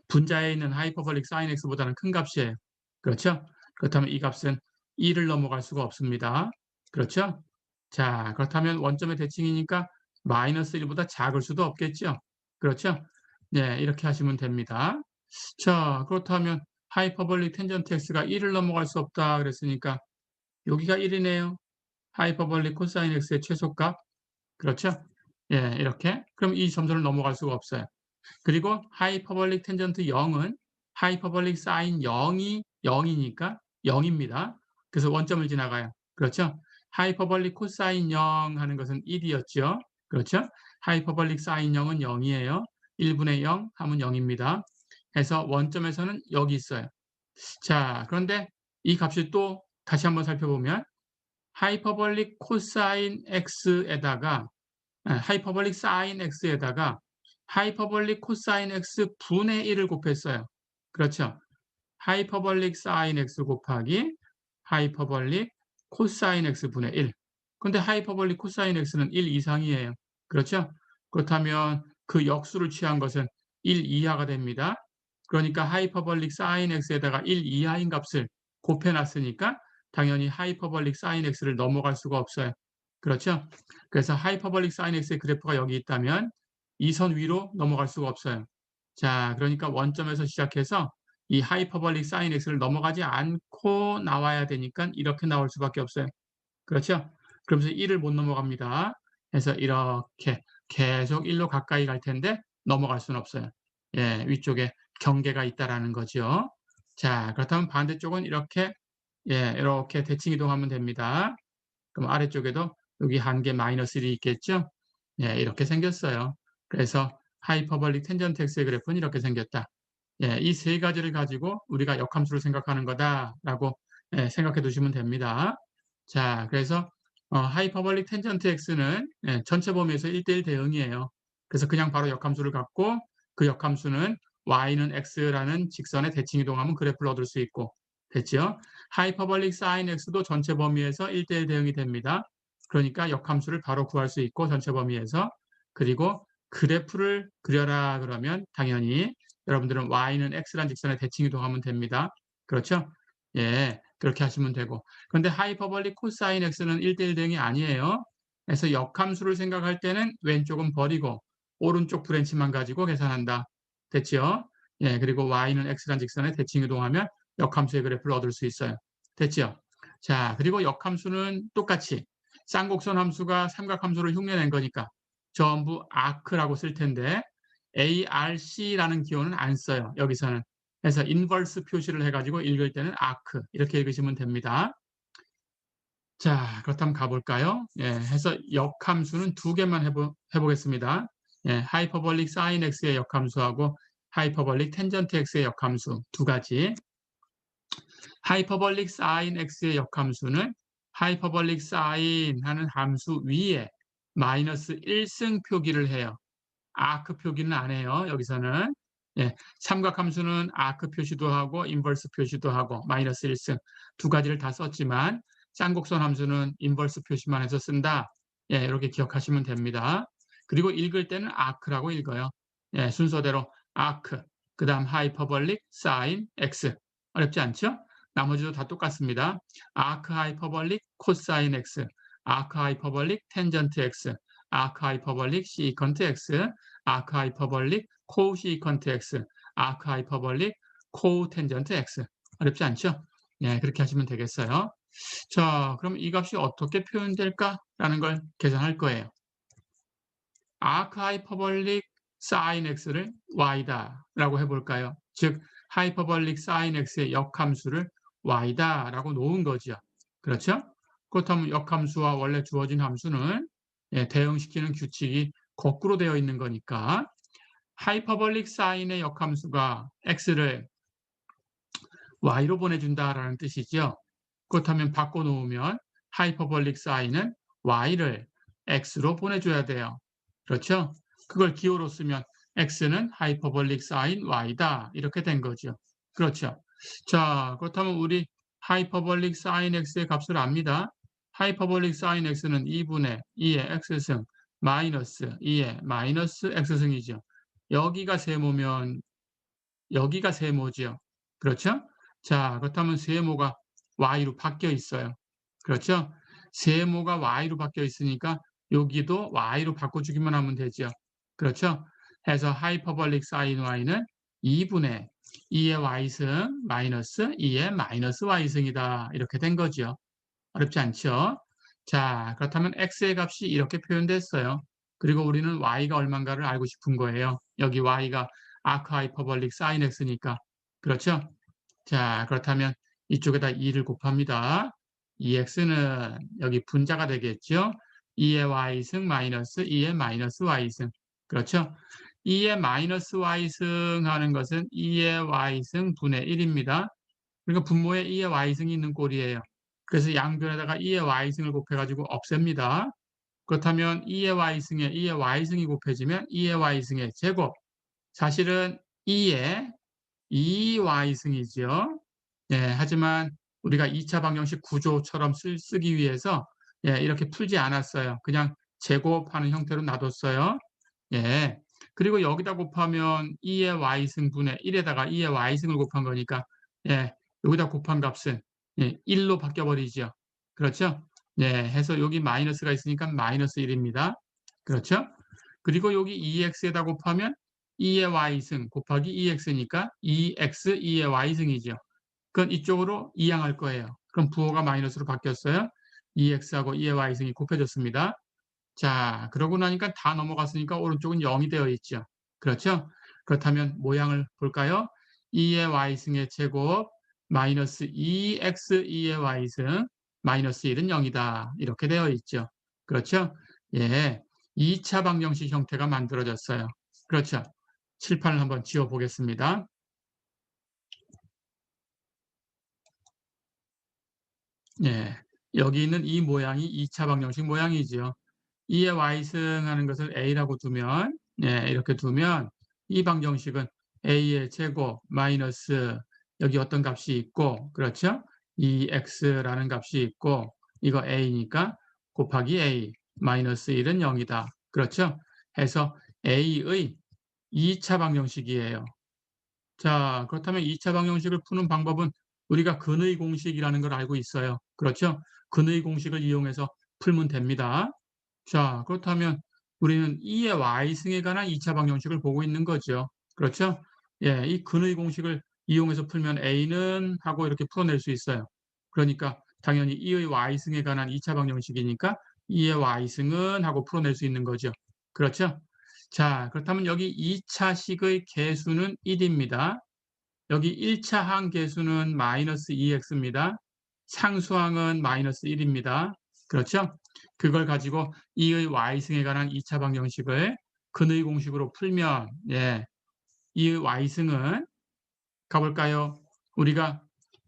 분자에 있는 하이퍼볼릭 사인 x보다는 큰 값이에요. 그렇죠? 그렇다면 이 값은 2를 넘어갈 수가 없습니다. 그렇죠? 자, 그렇다면 원점의 대칭이니까 마이너스 1보다 작을 수도 없겠죠? 그렇죠? 네, 이렇게 하시면 됩니다. 자, 그렇다면 하이퍼볼릭 텐전트 x가 1을 넘어갈 수 없다 그랬으니까 여기가 1이네요. 하이퍼볼릭 코사인 x의 최소값. 그렇죠? 이렇게. 그럼 이 점선을 넘어갈 수가 없어요. 그리고 하이퍼볼릭 텐전트 0은 하이퍼볼릭 사인 0이 0이니까 0입니다. 그래서 원점을 지나가요. 그렇죠? 하이퍼볼릭 코사인 0 하는 것은 1이었죠. 그렇죠? 하이퍼볼릭 사인 0은 0이에요. 1분의 0 하면 0입니다. 해서 원점에서는 여기 있어요. 자, 그런데 이 값이 또 다시 한번 살펴보면 하이퍼볼릭 코사인 x에다가 하이퍼볼릭 사인 x에다가 하이퍼볼릭 코사인 x 분의 1을 곱했어요. 그렇죠? 하이퍼볼릭 사인 x 곱하기 하이퍼볼릭 코사인 x 분의 1. 근데 하이퍼볼릭 코사인 x는 1 이상이에요. 그렇죠? 그렇다면 그 역수를 취한 것은 1 이하가 됩니다. 그러니까 하이퍼볼릭 사인 x에다가 1 이하인 값을 곱해놨으니까 당연히 하이퍼볼릭 사인 x를 넘어갈 수가 없어요. 그렇죠? 그래서 하이퍼볼릭 사인 x의 그래프가 여기 있다면 이 선 위로 넘어갈 수가 없어요. 자, 그러니까 원점에서 시작해서 이 하이퍼볼릭 사인 x를 넘어가지 않고 나와야 되니까 이렇게 나올 수밖에 없어요. 그렇죠? 그러면서 1을 못 넘어갑니다. 그래서 이렇게 계속 1로 가까이 갈 텐데 넘어갈 수는 없어요. 위쪽에 경계가 있다라는 거죠. 자, 그렇다면 반대쪽은 이렇게 이렇게 대칭 이동하면 됩니다. 그럼 아래쪽에도 여기 한개 마이너스 1이 있겠죠? 이렇게 생겼어요. 그래서 하이퍼볼릭 텐전트 x의 그래프는 이렇게 생겼다. 이 세 가지를 가지고 우리가 역함수를 생각하는 거다라고 생각해 두시면 됩니다. 자, 그래서 하이퍼볼릭 텐전트 x는 전체 범위에서 1대1 대응이에요. 그래서 그냥 바로 역함수를 갖고 그 역함수는 y는 x라는 직선에 대칭 이동하면 그래프를 얻을 수 있고 됐죠? 하이퍼볼릭 사인 x도 전체 범위에서 1대1 대응이 됩니다. 그러니까 역함수를 바로 구할 수 있고 전체 범위에서 그리고 그래프를 그려라 그러면 당연히 여러분들은 y는 x라는 직선에 대칭 이동하면 됩니다. 그렇죠? 그렇게 하시면 되고. 그런데 하이퍼볼릭 코사인 x는 1대1 대응이 아니에요. 그래서 역함수를 생각할 때는 왼쪽은 버리고 오른쪽 브랜치만 가지고 계산한다. 됐죠? 그리고 y는 x라는 직선에 대칭 이동하면 역함수의 그래프를 얻을 수 있어요. 됐죠? 자, 그리고 역함수는 똑같이 쌍곡선 함수가 삼각함수를 흉내낸 거니까 전부 아크라고 쓸 텐데 ARC라는 기호는 안 써요. 여기서는. 그래서 인버스 표시를 해가지고 읽을 때는 arc 이렇게 읽으시면 됩니다. 자, 그렇다면 가볼까요? 예, 해서 역함수는 두 개만 해보겠습니다. 예, 하이퍼볼릭 사인 x의 역함수하고 하이퍼볼릭 텐전트 x의 역함수 두 가지. 하이퍼볼릭 사인 x의 역함수는 하이퍼볼릭 사인 하는 함수 위에 마이너스 1승 표기를 해요. 아크 표기는 안 해요. 여기서는. 예, 삼각함수는 아크 표시도 하고 인버스 표시도 하고 마이너스 1승 두 가지를 다 썼지만 쌍곡선 함수는 인버스 표시만 해서 쓴다. 예, 이렇게 기억하시면 됩니다. 그리고 읽을 때는 아크라고 읽어요. 예, 순서대로 아크, 그 다음 하이퍼볼릭 사인 x. 어렵지 않죠? 나머지도 다 똑같습니다. 아크 하이퍼볼릭 코사인 x, 아크 하이퍼볼릭 텐전트 x, 아크 하이퍼볼릭 시컨트 x, 아크 하이퍼볼릭 코시컨트 x, 아크 하이퍼볼릭 코텐전트 x. 어렵지 않죠? 예, 그렇게 하시면 되겠어요. 자, 그럼 이 값이 어떻게 표현될까라는 걸 계산할 거예요. 아크 하이퍼볼릭 사인 x를 y다라고 해볼까요? 즉, 하이퍼볼릭 사인 x의 역함수를 y다라고 놓은 거죠. 그렇죠? 그렇다면 역함수와 원래 주어진 함수는 대응시키는 규칙이 거꾸로 되어 있는 거니까 하이퍼볼릭 사인의 역함수가 x를 y로 보내준다라는 뜻이죠. 그렇다면 바꿔놓으면 하이퍼볼릭 사인은 y를 x로 보내줘야 돼요. 그렇죠? 그걸 기호로 쓰면 x는 하이퍼볼릭 사인 y다 이렇게 된 거죠. 그렇죠? 자, 그렇다면 우리 하이퍼볼릭 사인 x의 값을 압니다. 하이퍼볼릭 사인 x는 2분의 2의 x승 마이너스 2의 마이너스 x승이죠. 여기가 세모면 여기가 세모죠. 그렇죠? 자, 그렇다면 세모가 y로 바뀌어 있어요. 그렇죠? 세모가 y로 바뀌어 있으니까 여기도 y로 바꿔주기만 하면 되죠. 그렇죠? 해서 하이퍼볼릭 사인 y는 2분의 2의 y승 마이너스 2의 마이너스 y승이다. 이렇게 된 거죠. 어렵지 않죠? 자, 그렇다면 x의 값이 이렇게 표현됐어요. 그리고 우리는 y가 얼마인가를 알고 싶은 거예요. 여기 y가 아크 하이퍼볼릭 사인 x니까. 그렇죠? 자, 그렇다면 이쪽에다 2를 곱합니다. 2x는 여기 분자가 되겠죠? 2의 y승 마이너스 2의 마이너스 y승. 그렇죠? 2의 마이너스 y승 하는 것은 2의 y승 분의 1입니다. 그러니까 분모에 2의 y승이 있는 꼴이에요. 그래서 양변에다가 2의 y승을 곱해가지고 없앱니다. 그렇다면 2의 y승에 2의 y승이 곱해지면 2의 y승의 제곱. 사실은 2의 2y승이죠. 예, 하지만 우리가 2차 방정식 구조처럼 쓰기 위해서 이렇게 풀지 않았어요. 그냥 제곱하는 형태로 놔뒀어요. 예. 그리고 여기다 곱하면 2의 y승 분의 1에다가 2의 y승을 곱한 거니까 여기다 곱한 값은 1로 바뀌어버리죠. 그렇죠? 해서 여기 마이너스가 있으니까 마이너스 1입니다. 그렇죠? 그리고 여기 2x에다 곱하면 2의 y승 곱하기 2x니까 2x 2의 y승이죠. 그건 이쪽으로 이항할 거예요. 그럼 부호가 마이너스로 바뀌었어요. 2x하고 2의 y승이 곱해졌습니다. 자, 그러고 나니까 다 넘어갔으니까 오른쪽은 0이 되어 있죠. 그렇죠? 그렇다면 모양을 볼까요? 2의 y승의 제곱 마이너스 2x 2의 y승 마이너스 1은 0이다. 이렇게 되어 있죠. 그렇죠? 예, 2차 방정식 형태가 만들어졌어요. 그렇죠? 칠판을 한번 지워 보겠습니다. 예, 여기 있는 이 모양이 2차 방정식 모양이죠. 2의 y승 하는 것을 a라고 두면 이렇게 두면 이 방정식은 a의 제곱 마이너스 여기 어떤 값이 있고 그렇죠? 2x라는 값이 있고 이거 a니까 곱하기 a 마이너스 1은 0이다. 그렇죠? 해서 a의 2차 방정식이에요. 자, 그렇다면 2차 방정식을 푸는 방법은 우리가 근의 공식이라는 걸 알고 있어요. 그렇죠? 근의 공식을 이용해서 풀면 됩니다. 자, 그렇다면 우리는 2의 y승에 관한 2차 방정식을 보고 있는 거죠. 그렇죠? 예, 이 근의 공식을 이용해서 풀면 a는 하고 이렇게 풀어낼 수 있어요. 그러니까 당연히 2의 y승에 관한 2차 방정식이니까 2의 y승은 하고 풀어낼 수 있는 거죠. 그렇죠? 자, 그렇다면 여기 2차식의 계수는 1입니다. 여기 1차 항 계수는 마이너스 2x입니다. 상수항은 마이너스 1입니다. 그렇죠? 그걸 가지고 2의 y승에 관한 2차 방정식을 근의 공식으로 풀면 예, 이 y승은 가볼까요? 우리가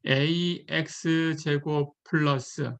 ax제곱 플러스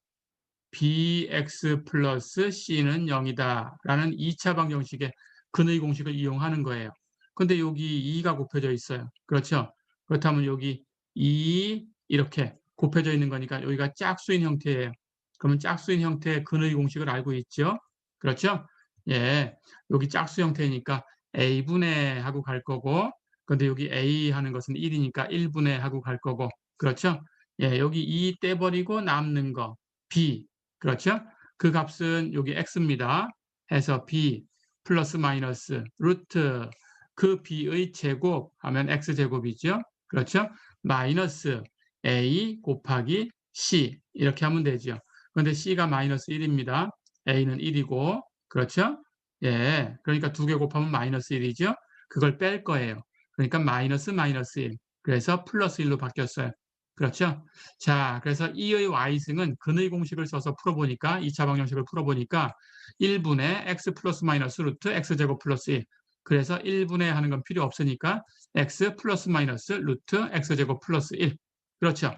bx 플러스 c는 0이다 라는 2차 방정식의 근의 공식을 이용하는 거예요. 근데 여기 2가 곱해져 있어요. 그렇죠? 그렇다면 여기 2 이렇게 곱해져 있는 거니까 여기가 짝수인 형태예요. 그러면 짝수인 형태의 근의 공식을 알고 있죠? 그렇죠? 예, 여기 짝수 형태니까 a분의 하고 갈 거고, 근데 여기 a 하는 것은 1이니까 1분의 하고 갈 거고, 그렇죠? 예, 여기 2 떼버리고 남는 거 b, 그렇죠? 그 값은 여기 x입니다. 해서 b 플러스 마이너스 루트 그 b의 제곱 하면 x제곱이죠. 그렇죠? 마이너스 a 곱하기 c 이렇게 하면 되죠. 그런데 c가 마이너스 1입니다. a는 1이고 그렇죠? 예, 그러니까 두 개 곱하면 마이너스 1이죠. 그걸 뺄 거예요. 그러니까 마이너스 마이너스 1. 그래서 플러스 1로 바뀌었어요. 그렇죠? 자, 그래서 2의 y승은 근의 공식을 써서 풀어보니까 2차 방정식을 풀어보니까 1분의 x 플러스 마이너스 루트 x제곱 플러스 1. 그래서 1분의 하는 건 필요 없으니까 x 플러스 마이너스 루트 x제곱 플러스 1. 그렇죠?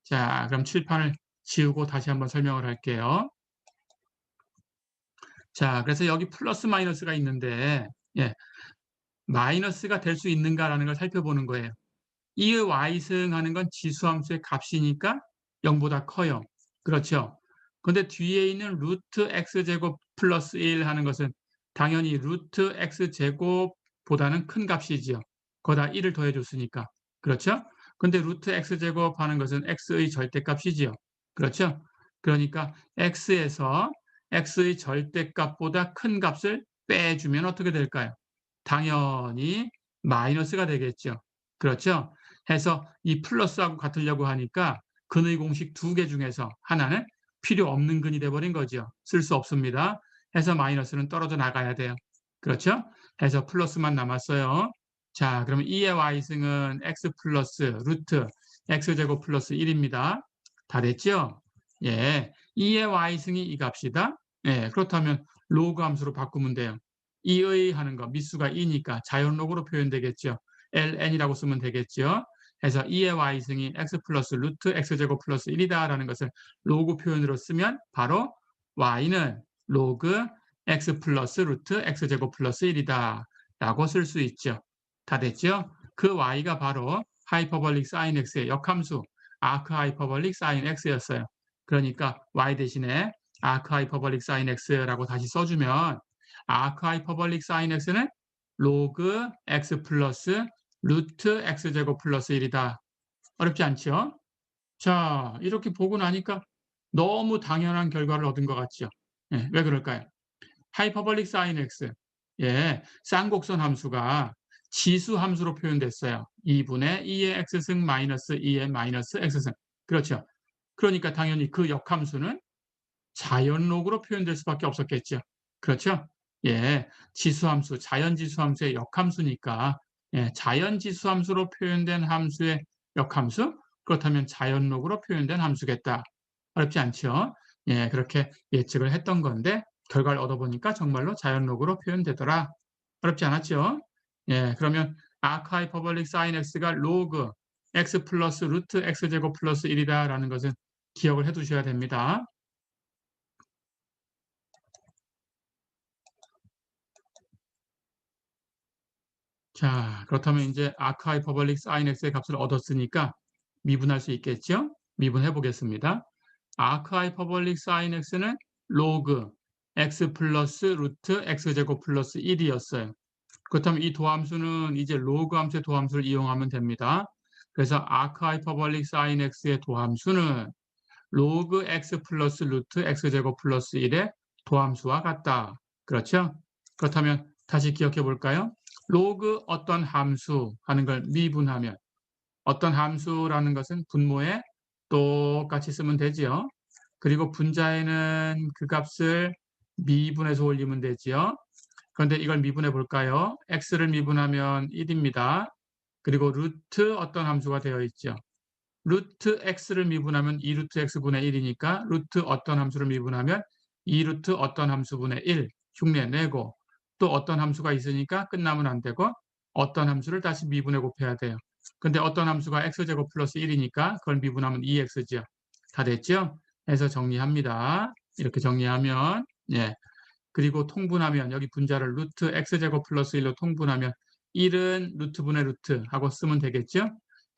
자, 그럼 칠판을 지우고 다시 한번 설명을 할게요. 자, 그래서 여기 플러스 마이너스가 있는데 예, 마이너스가 될 수 있는가라는 걸 살펴보는 거예요. 이 y승하는 건 지수함수의 값이니까 0보다 커요. 그렇죠? 근데 뒤에 있는 루트 x제곱 플러스 1 하는 것은 당연히 루트 x제곱보다는 큰 값이지요. 거기다 1을 더해줬으니까. 그렇죠? 근데 루트 x제곱 하는 것은 x의 절대값이지요. 그렇죠? 그러니까 x에서 x의 절대값보다 큰 값을 빼주면 어떻게 될까요? 당연히 마이너스가 되겠죠. 그렇죠? 해서 이 플러스하고 같으려고 하니까 근의 공식 두 개 중에서 하나는 필요 없는 근이 돼버린 거죠. 쓸 수 없습니다. 해서 마이너스는 떨어져 나가야 돼요. 그렇죠? 해서 플러스만 남았어요. 자, 그러면 2의 y승은 x 플러스 루트 x제곱 플러스 1입니다. 다 됐죠? 예, 2의 y승이 이 값이다. 예, 그렇다면 로그 함수로 바꾸면 돼요. 2의 하는 거 미수가 2니까 자연로그로 표현되겠죠. ln이라고 쓰면 되겠죠. 해서 2의 y승이 x 플러스 루트 x제곱 플러스 1이다라는 것을 로그 표현으로 쓰면 바로 y는 로그 x 플러스 루트 x제곱 플러스 1이다 라고 쓸 수 있죠. 다 됐죠? 그 y가 바로 하이퍼볼릭 사인 x의 역함수 아크 하이퍼볼릭 사인 x였어요. 그러니까 y 대신에 아크 하이퍼볼릭 사인 x라고 다시 써주면 아크 하이퍼볼릭 사인 x는 로그 x 플러스 루트 x제곱 플러스 1이다. 어렵지 않죠? 자, 이렇게 보고 나니까 너무 당연한 결과를 얻은 것 같죠? 예, 왜 그럴까요? 하이퍼볼릭 사인 x. 예, 쌍곡선 함수가 지수 함수로 표현됐어요. 2분의 2의 x승 마이너스 2의 마이너스 x승. 그렇죠? 그러니까 당연히 그 역함수는 자연록으로 표현될 수밖에 없었겠죠. 그렇죠? 예, 지수함수, 자연지수함수의 역함수니까 예, 자연지수함수로 표현된 함수의 역함수? 그렇다면 자연록으로 표현된 함수겠다. 어렵지 않죠? 예, 그렇게 예측을 했던 건데 결과를 얻어보니까 정말로 자연록으로 표현되더라. 어렵지 않았죠? 예, 그러면 아크하이퍼볼릭 사인 x가 로그 x 플러스 루트 x제곱 플러스 1이다라는 것은 기억을 해두셔야 됩니다. 자, 그렇다면 이제 아크하이퍼볼릭 사인 x의 값을 얻었으니까 미분할 수 있겠죠? 미분해 보겠습니다. 아크하이퍼볼릭 사인 x는 로그 x 플러스 루트 x제곱 플러스 1이었어요. 그렇다면 이 도함수는 이제 로그 함수의 도함수를 이용하면 됩니다. 그래서 아크하이퍼볼릭 사인 x의 도함수는 로그 x 플러스 루트 x제곱 플러스 1의 도함수와 같다. 그렇죠? 그렇다면 다시 기억해 볼까요? 로그 어떤 함수 하는 걸 미분하면 어떤 함수라는 것은 분모에 똑같이 쓰면 되지요. 그리고 분자에는 그 값을 미분해서 올리면 되지요. 그런데 이걸 미분해 볼까요? x를 미분하면 1입니다. 그리고 루트 어떤 함수가 되어 있죠? 루트 x를 미분하면 2 루트 x분의 1이니까 루트 어떤 함수를 미분하면 2 루트 어떤 함수분의 1 흉내 내고 또 어떤 함수가 있으니까 끝나면 안 되고 어떤 함수를 다시 미분해 곱해야 돼요. 근데 어떤 함수가 x제곱 플러스 1이니까 그걸 미분하면 2x죠. 다 됐죠? 해서 정리합니다. 이렇게 정리하면 예. 그리고 통분하면 여기 분자를 루트 x제곱 플러스 1로 통분하면 1은 루트분의 루트 하고 쓰면 되겠죠?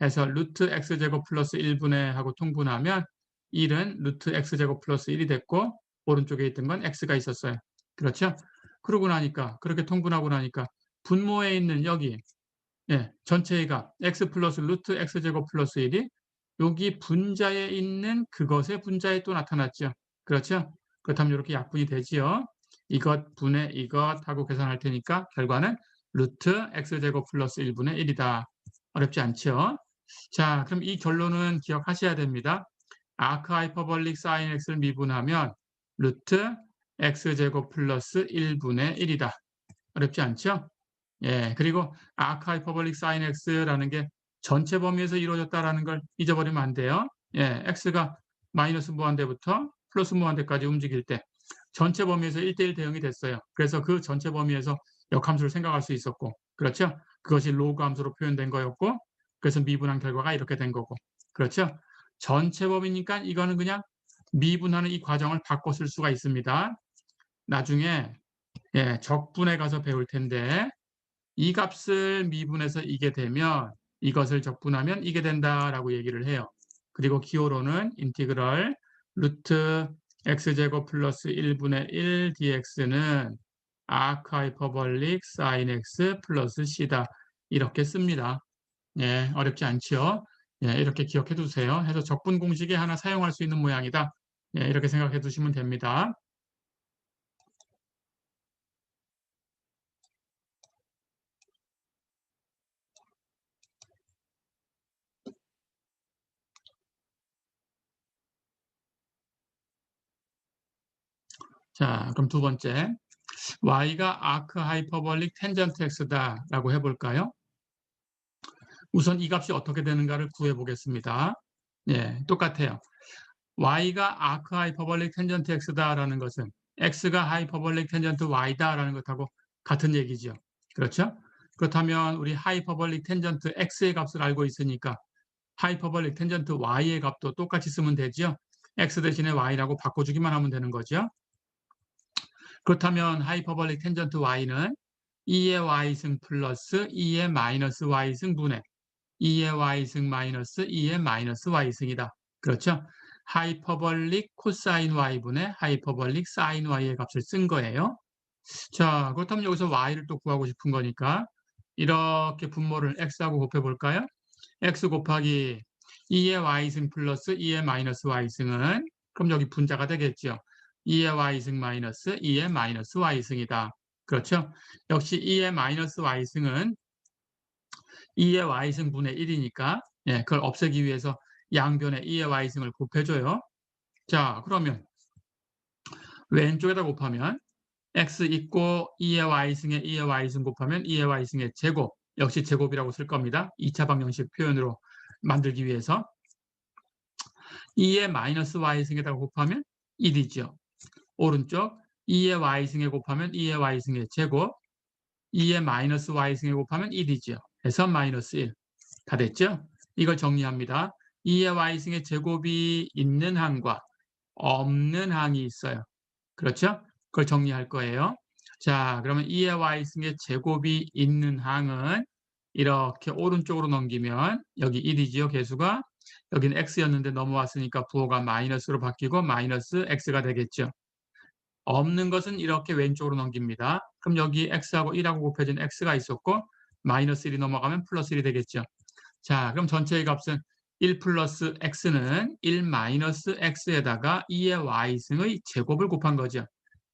해서 루트 x제곱 플러스 1분의 하고 통분하면 1은 루트 x제곱 플러스 1이 됐고 오른쪽에 있던 건 x가 있었어요. 그렇죠? 그러고 나니까 그렇게 통분하고 나니까 분모에 있는 여기 예, 전체의 값 x 플러스 루트 x제곱 플러스 1이 여기 분자에 있는 그것의 분자에 또 나타났죠. 그렇죠? 그렇다면 이렇게 약분이 되지요. 이것 분의 이것 하고 계산할 테니까 결과는 루트 x제곱 플러스 1분의 1이다. 어렵지 않죠? 자, 그럼 이 결론은 기억하셔야 됩니다. 아크 하이퍼볼릭 사인 x를 미분하면 루트 x제곱 플러스 1분의 1이다. 어렵지 않죠? 예, 그리고 아크 하이퍼볼릭 사인 x라는 게 전체 범위에서 이루어졌다라는 걸 잊어버리면 안 돼요. 예, x가 마이너스 무한대부터 플러스 무한대까지 움직일 때 전체 범위에서 1대1 대응이 됐어요. 그래서 그 전체 범위에서 역함수를 생각할 수 있었고, 그렇죠? 그것이 로그 함수로 표현된 거였고, 그래서 미분한 결과가 이렇게 된 거고, 그렇죠? 전체 범위니까 이거는 그냥 미분하는 이 과정을 바꿔 쓸 수가 있습니다. 나중에 예, 적분에 가서 배울 텐데 이 값을 미분해서 이게 되면 이것을 적분하면 이게 된다라고 얘기를 해요. 그리고 기호로는 인티그럴 루트 x제곱 플러스 1분의 1 dx는 아크 하이퍼볼릭 사인 x 플러스 c다. 이렇게 씁니다. 예, 어렵지 않죠? 예, 이렇게 기억해 두세요. 해서 적분 공식에 하나 사용할 수 있는 모양이다. 예, 이렇게 생각해 두시면 됩니다. 자, 그럼 두 번째. y가 아크 하이퍼볼릭 텐전트 x다라고 해볼까요? 우선 이 값이 어떻게 되는가를 구해보겠습니다. 예, 똑같아요. y가 아크 하이퍼볼릭 텐전트 x다라는 것은 x가 하이퍼볼릭 텐전트 y다라는 것하고 같은 얘기죠. 그렇죠? 그렇다면 우리 하이퍼볼릭 텐전트 x의 값을 알고 있으니까 하이퍼볼릭 텐전트 y의 값도 똑같이 쓰면 되죠. x 대신에 y라고 바꿔주기만 하면 되는 거죠. 그렇다면 하이퍼볼릭 텐전트 y는 2의 y승 플러스 2의 마이너스 y승 분의 2의 y승 마이너스 2의 마이너스 y승이다. 그렇죠? 하이퍼볼릭 코사인 y분의 하이퍼볼릭 사인 y의 값을 쓴 거예요. 자, 그렇다면 여기서 y를 또 구하고 싶은 거니까 이렇게 분모를 x하고 곱해볼까요? x 곱하기 2의 y승 플러스 2의 마이너스 y승은 그럼 여기 분자가 되겠죠. 2의 y승 마이너스 2의 마이너스 y승이다. 그렇죠? 역시 2의 마이너스 y승은 2의 y승 분의 1이니까 예, 그걸 없애기 위해서 양변에 2의 y승을 곱해줘요. 자, 그러면 왼쪽에다 곱하면 x 있고 2의 y승에 2의 y승 곱하면 2의 y승의 제곱 역시 제곱이라고 쓸 겁니다. 2차 방정식 표현으로 만들기 위해서 2의 마이너스 y승에다가 곱하면 1이죠. 오른쪽 2의 y승에 곱하면 2의 y승의 제곱 2의 마이너스 y승에 곱하면 1이죠. 그래서 마이너스 1. 다 됐죠? 이걸 정리합니다. 2의 y승의 제곱이 있는 항과 없는 항이 있어요. 그렇죠? 그걸 정리할 거예요. 자, 그러면 2의 y승의 제곱이 있는 항은 이렇게 오른쪽으로 넘기면 여기 1이지요, 개수가. 여기는 x였는데 넘어왔으니까 부호가 마이너스로 바뀌고 마이너스 x가 되겠죠. 없는 것은 이렇게 왼쪽으로 넘깁니다. 그럼 여기 x하고 1하고 곱해진 x가 있었고 마이너스 1이 넘어가면 플러스 1이 되겠죠. 자, 그럼 전체의 값은 1 플러스 x는 1 마이너스 x에다가 2의 y승의 제곱을 곱한 거죠.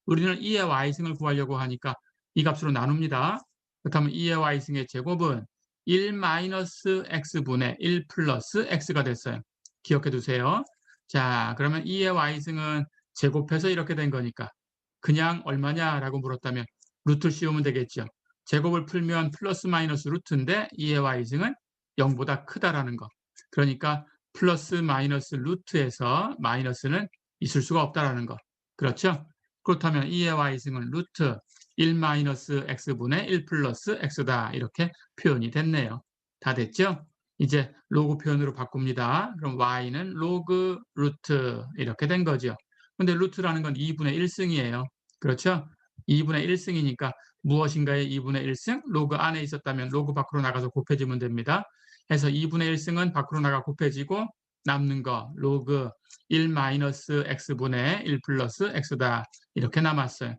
우리는 2의 y승을 구하려고 하니까 이 값으로 나눕니다. 그렇다면 2의 y승의 제곱은 1 마이너스 x분의 1 플러스 x가 됐어요. 기억해 두세요. 자, 그러면 2의 y승은 제곱해서 이렇게 된 거니까 그냥 얼마냐라고 물었다면 루트를 씌우면 되겠죠. 제곱을 풀면 플러스 마이너스 루트인데 2의 y승은 0보다 크다라는 거. 그러니까 플러스 마이너스 루트에서 마이너스는 있을 수가 없다라는 거. 그렇죠? 그렇다면 2의 y승은 루트 1 마이너스 x분의 1 플러스 x다. 이렇게 표현이 됐네요. 다 됐죠? 이제 로그 표현으로 바꿉니다. 그럼 y는 로그 루트 이렇게 된 거죠. 근데 루트라는 건 2분의 1승이에요. 그렇죠? 2분의 1승이니까 무엇인가의 2분의 1승? 로그 안에 있었다면 로그 밖으로 나가서 곱해지면 됩니다. 해서 2분의 1승은 밖으로 나가 곱해지고 남는 거 로그 1 마이너스 x분의 1 플러스 x다. 이렇게 남았어요.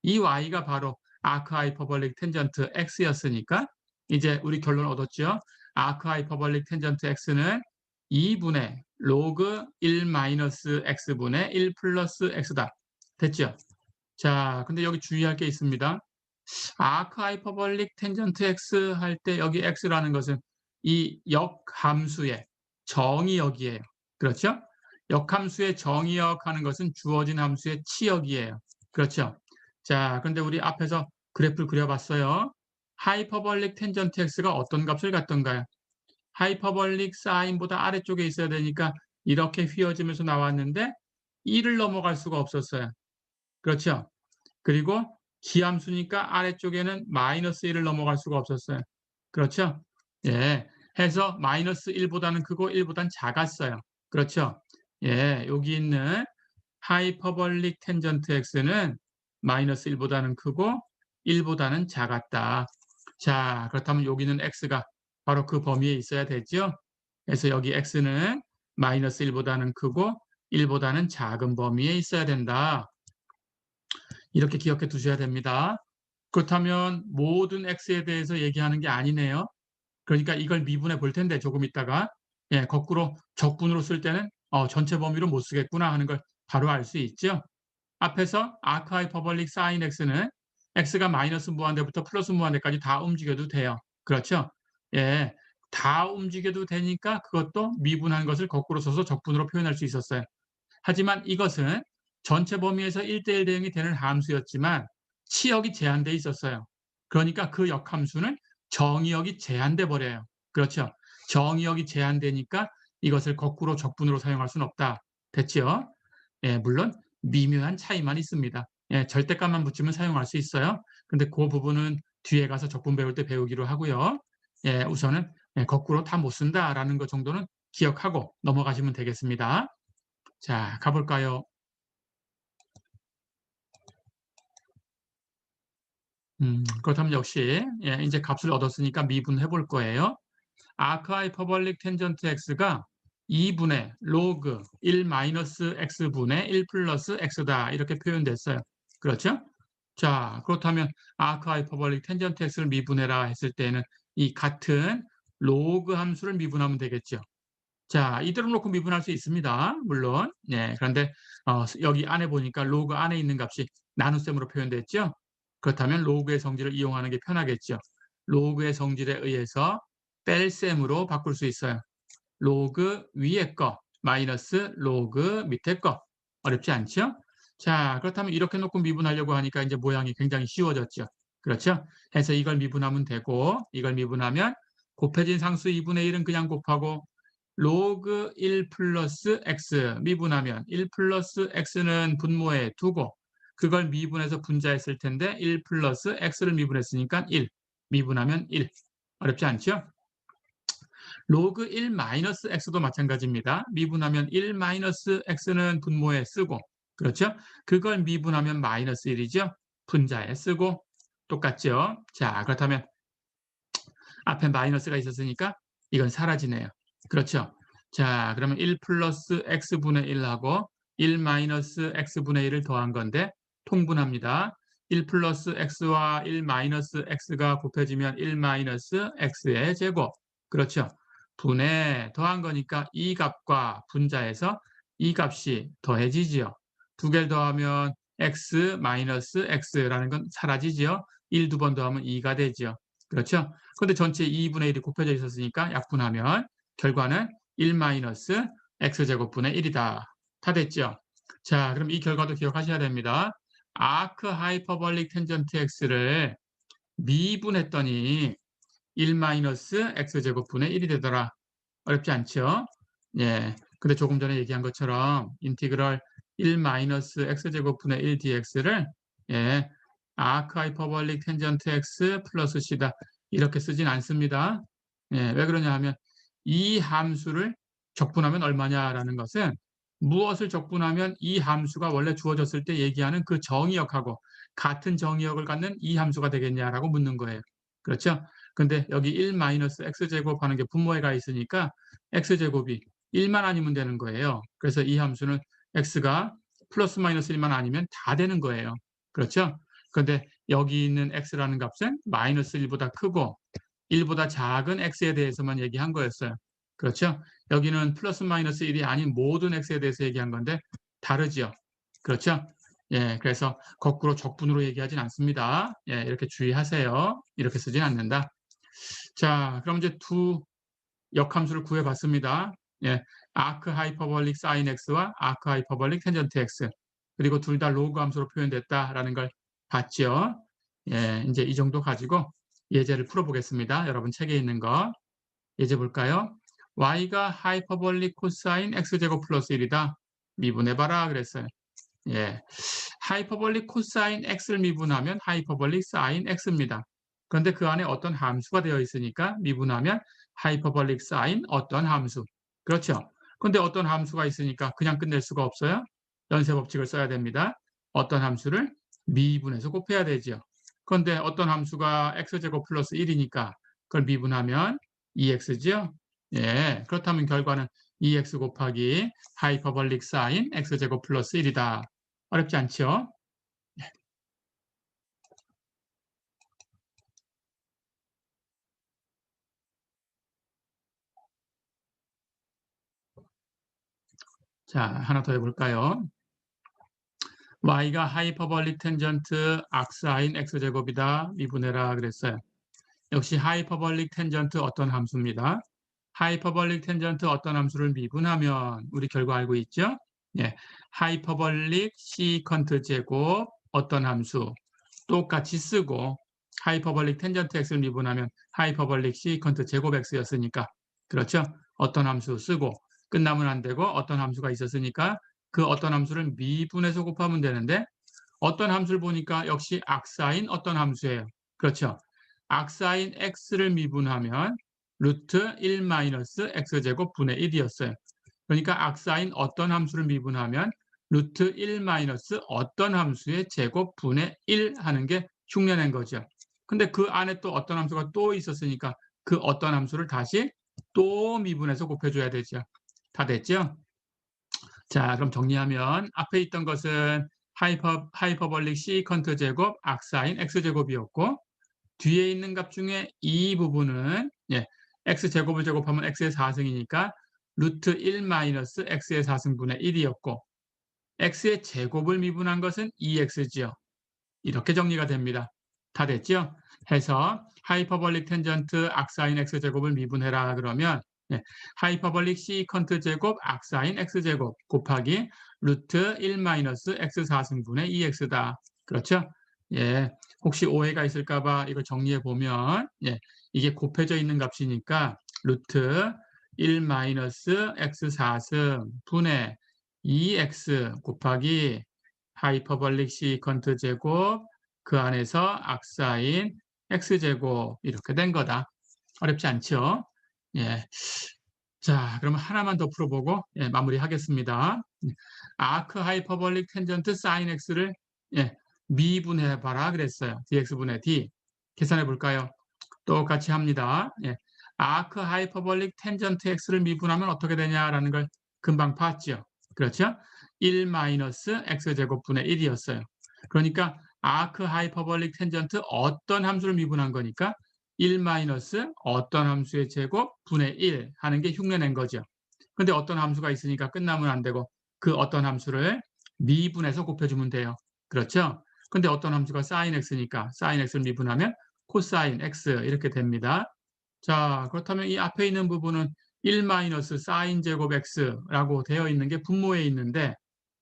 이 y가 바로 아크 하이퍼볼릭 텐전트 x였으니까 이제 우리 결론 얻었죠. 아크 하이퍼볼릭 텐전트 x는 2분의 로그 1 마이너스 x분의 1 플러스 x다. 됐죠? 자, 근데 여기 주의할 게 있습니다. 아크 하이퍼볼릭 텐전트 x 할 때 여기 x라는 것은 이 역함수의 정의역이에요. 그렇죠? 역함수의 정의역 하는 것은 주어진 함수의 치역이에요. 그렇죠? 자, 근데 우리 앞에서 그래프를 그려봤어요. 하이퍼볼릭 텐전트 x가 어떤 값을 갖던가요? 하이퍼볼릭 사인보다 아래쪽에 있어야 되니까 이렇게 휘어지면서 나왔는데 1을 넘어갈 수가 없었어요. 그렇죠? 그리고 기함수니까 아래쪽에는 마이너스 1을 넘어갈 수가 없었어요. 그렇죠? 예. 해서 마이너스 1보다는 크고 1보다는 작았어요. 그렇죠? 예. 여기 있는 하이퍼볼릭 텐전트 x는 마이너스 1보다는 크고 1보다는 작았다. 자, 그렇다면 여기는 x가 바로 그 범위에 있어야 되죠? 그래서 여기 x는 마이너스 1보다는 크고 1보다는 작은 범위에 있어야 된다. 이렇게 기억해 두셔야 됩니다. 그렇다면 모든 x에 대해서 얘기하는 게 아니네요. 그러니까 이걸 미분해 볼 텐데 조금 있다가 예, 거꾸로 적분으로 쓸 때는 전체 범위로 못 쓰겠구나 하는 걸 바로 알 수 있죠. 앞에서 아크 하이퍼볼릭 사인 x는 x가 마이너스 무한대부터 플러스 무한대까지 다 움직여도 돼요. 그렇죠? 예, 다 움직여도 되니까 그것도 미분한 것을 거꾸로 써서 적분으로 표현할 수 있었어요. 하지만 이것은 전체 범위에서 1대1 대응이 되는 함수였지만 치역이 제한돼 있었어요. 그러니까 그 역함수는 정의역이 제한돼 버려요. 그렇죠? 정의역이 제한되니까 이것을 거꾸로 적분으로 사용할 수는 없다. 됐죠? 예, 물론 미묘한 차이만 있습니다. 예, 절대값만 붙이면 사용할 수 있어요. 근데 그 부분은 뒤에 가서 적분 배울 때 배우기로 하고요. 예, 우선은 거꾸로 다 못 쓴다라는 것 정도는 기억하고 넘어가시면 되겠습니다. 자, 가볼까요? 그렇다면 역시 이제 값을 얻었으니까 미분해 볼 거예요. 아크 하이퍼볼릭 텐전트 x가 2분의 로그 1 마이너스 x분의 1 플러스 x다. 이렇게 표현됐어요. 그렇죠? 자, 그렇다면 아크 하이퍼볼릭 텐전트 x를 미분해라 했을 때는 이 같은 로그 함수를 미분하면 되겠죠. 자, 이대로 놓고 미분할 수 있습니다. 물론. 네, 그런데 여기 안에 보니까 로그 안에 있는 값이 나눗셈으로 표현됐죠. 그렇다면 로그의 성질을 이용하는 게 편하겠죠. 로그의 성질에 의해서 뺄셈으로 바꿀 수 있어요. 로그 위에 거 마이너스 로그 밑에 거. 어렵지 않죠? 자, 그렇다면 이렇게 놓고 미분하려고 하니까 이제 모양이 굉장히 쉬워졌죠. 그렇죠? 해서 이걸 미분하면 되고 이걸 미분하면 곱해진 상수 2분의 1은 그냥 곱하고 로그 1 플러스 x 미분하면 1 플러스 x는 분모에 두고 그걸 미분해서 분자했을 텐데 1 플러스 x를 미분했으니까 1 미분하면 1 어렵지 않죠? 로그 1 마이너스 x도 마찬가지입니다. 미분하면 1 마이너스 x는 분모에 쓰고 그렇죠? 그걸 미분하면 마이너스 1이죠? 분자에 쓰고 똑같죠? 자, 그렇다면 앞에 마이너스가 있었으니까 이건 사라지네요. 그렇죠? 자, 그러면 1 플러스 x분의 1하고 1 마이너스 x분의 1을 더한 건데 통분합니다. 1 플러스 x와 1 마이너스 x가 곱해지면 1 마이너스 x의 제곱. 그렇죠? 분에 더한 거니까 이 값과 분자에서 이 값이 더해지지요. 두 개를 더하면 x 마이너스 x라는 건 사라지지요. 1 두 번 더하면 2가 되지요. 그렇죠? 근데 전체 2분의 1이 곱해져 있었으니까 약분하면 결과는 1 마이너스 x제곱분의 1이다. 다 됐죠? 자, 그럼 이 결과도 기억하셔야 됩니다. 아크 하이퍼볼릭 텐전트 x를 미분했더니 1 마이너스 x제곱분의 1이 되더라. 어렵지 않죠? 예. 근데 조금 전에 얘기한 것처럼 인티그럴 1 마이너스 x제곱분의 1 dx를 예, 아크 하이퍼볼릭 텐전트 x 플러스 c다. 이렇게 쓰진 않습니다. 예, 왜 그러냐 하면 이 함수를 적분하면 얼마냐라는 것은 무엇을 적분하면 이 함수가 원래 주어졌을 때 얘기하는 그 정의역하고 같은 정의역을 갖는 이 함수가 되겠냐라고 묻는 거예요. 그렇죠? 근데 여기 1 마이너스 x제곱 하는 게 분모에 가 있으니까 x제곱이 1만 아니면 되는 거예요. 그래서 이 함수는 x가 플러스 마이너스 1만 아니면 다 되는 거예요. 그렇죠? 근데 여기 있는 x라는 값은 마이너스 1보다 크고 1보다 작은 x에 대해서만 얘기한 거였어요. 그렇죠? 여기는 플러스 마이너스 1이 아닌 모든 x에 대해서 얘기한 건데 다르죠. 그렇죠? 예, 그래서 거꾸로 적분으로 얘기하진 않습니다. 예, 이렇게 주의하세요. 이렇게 쓰진 않는다. 자, 그럼 이제 두 역함수를 구해봤습니다. 예, 아크 하이퍼볼릭 사인 x와 아크 하이퍼볼릭 텐전트 x. 그리고 둘 다 로그 함수로 표현됐다라는 걸 봤죠. 예, 이제 이 정도 가지고 예제를 풀어보겠습니다. 여러분 책에 있는 거 예제 볼까요? y가 하이퍼볼릭 코사인 x제곱 플러스 1이다. 미분해봐라 그랬어요. 예, 하이퍼볼릭 코사인 x를 미분하면 하이퍼볼릭 사인 x입니다. 그런데 그 안에 어떤 함수가 되어 있으니까 미분하면 하이퍼볼릭 사인 어떤 함수. 그렇죠? 그런데 어떤 함수가 있으니까 그냥 끝낼 수가 없어요. 연쇄 법칙을 써야 됩니다. 어떤 함수를 미분해서 곱해야 되죠. 그런데 어떤 함수가 x제곱 플러스 1이니까 그걸 미분하면 2x죠. 예, 그렇다면 결과는 2x 곱하기 하이퍼볼릭 사인 x제곱 플러스 1이다. 어렵지 않죠? 자, 하나 더 해볼까요? y가 하이퍼볼릭 텐전트 악사인 x제곱이다. 미분해라 그랬어요. 역시 하이퍼볼릭 텐전트 어떤 함수입니다. 하이퍼볼릭 텐전트 어떤 함수를 미분하면 우리 결과 알고 있죠? 예, 하이퍼볼릭 시컨트 제곱 어떤 함수 똑같이 쓰고 하이퍼볼릭 텐전트 x를 미분하면 하이퍼볼릭 시컨트 제곱 x였으니까 그렇죠? 어떤 함수 쓰고 끝나면 안 되고 어떤 함수가 있었으니까 그 어떤 함수를 미분해서 곱하면 되는데 어떤 함수를 보니까 역시 악사인 어떤 함수예요. 그렇죠? 악사인 x를 미분하면 루트 1 마이너스 x제곱 분의 1이었어요. 그러니까 악사인 어떤 함수를 미분하면 루트 1 마이너스 어떤 함수의 제곱 분의 1 하는 게 흉내낸 거죠. 근데 그 안에 또 어떤 함수가 또 있었으니까 그 어떤 함수를 다시 또 미분해서 곱해줘야 되죠. 다 됐죠? 자, 그럼 정리하면 앞에 있던 것은 하이퍼볼릭 시컨트 제곱 악사인 x제곱이었고 뒤에 있는 값 중에 이 부분은 예, x제곱을 제곱하면 x의 4승이니까 루트 1 마이너스 x의 4승분의 1이었고 x의 제곱을 미분한 것은 2x지요. 이렇게 정리가 됩니다. 다 됐죠? 해서 하이퍼볼릭 텐전트 악사인 x제곱을 미분해라 그러면 예, 하이퍼볼릭 시컨트 제곱 악사인 x제곱 곱하기 루트 1 마이너스 x 4승분의 2x다. 그렇죠? 예, 혹시 오해가 있을까 봐 이거 정리해 보면 예, 이게 곱해져 있는 값이니까 루트 1 마이너스 x 4승 분의 2x 곱하기 하이퍼볼릭 시컨트 제곱 그 안에서 악사인 x제곱 이렇게 된 거다. 어렵지 않죠? 예. 자, 그러면 하나만 더 풀어보고 예, 마무리하겠습니다. 아크 하이퍼볼릭 텐전트 사인 x를 예, 미분해 봐라 그랬어요. dx분의 d. 계산해 볼까요? 똑같이 합니다. 예. 아크 하이퍼볼릭 텐전트 x를 미분하면 어떻게 되냐라는 걸 금방 봤죠. 그렇죠? 1 마이너스 x제곱분의 1이었어요. 그러니까 아크 하이퍼볼릭 텐전트 어떤 함수를 미분한 거니까 1 마이너스 어떤 함수의 제곱 분의 1 하는 게 흉내낸 거죠. 근데 어떤 함수가 있으니까 끝나면 안 되고 그 어떤 함수를 미분해서 곱해주면 돼요. 그렇죠? 근데 어떤 함수가 sin x니까 sin x를 미분하면 코사인 x 이렇게 됩니다. 자, 그렇다면 이 앞에 있는 부분은 1 마이너스 사인 제곱 x라고 되어 있는 게 분모에 있는데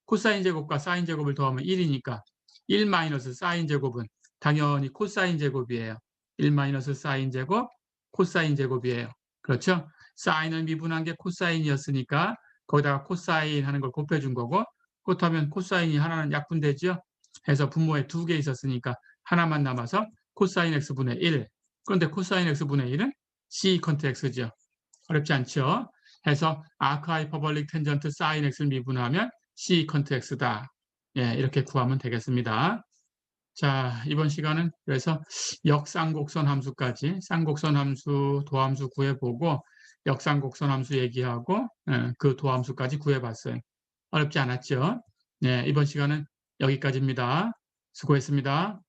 코사인 제곱과 사인 제곱을 더하면 1이니까 1 마이너스 사인 제곱은 당연히 코사인 제곱이에요. 1 마이너스 사인 제곱, 코사인 제곱이에요. 그렇죠? 사인을 미분한 게 코사인이었으니까 거기다가 코사인 하는 걸 곱해준 거고, 그렇다면 코사인이 하나는 약분되죠? 해서 분모에 2개 있었으니까 하나만 남아서 코사인 x분의 1. 그런데 코사인 x분의 1은 시컨트 x죠. 어렵지 않죠? 해서 아크 하이퍼볼릭 텐전트 사인 x를 미분하면 시컨트 x다. 예, 이렇게 구하면 되겠습니다. 자, 이번 시간은 그래서 역쌍곡선 함수까지 쌍곡선 함수, 도함수 구해보고 역쌍곡선 함수 얘기하고 그 도함수까지 구해봤어요. 어렵지 않았죠? 네, 이번 시간은 여기까지입니다. 수고했습니다.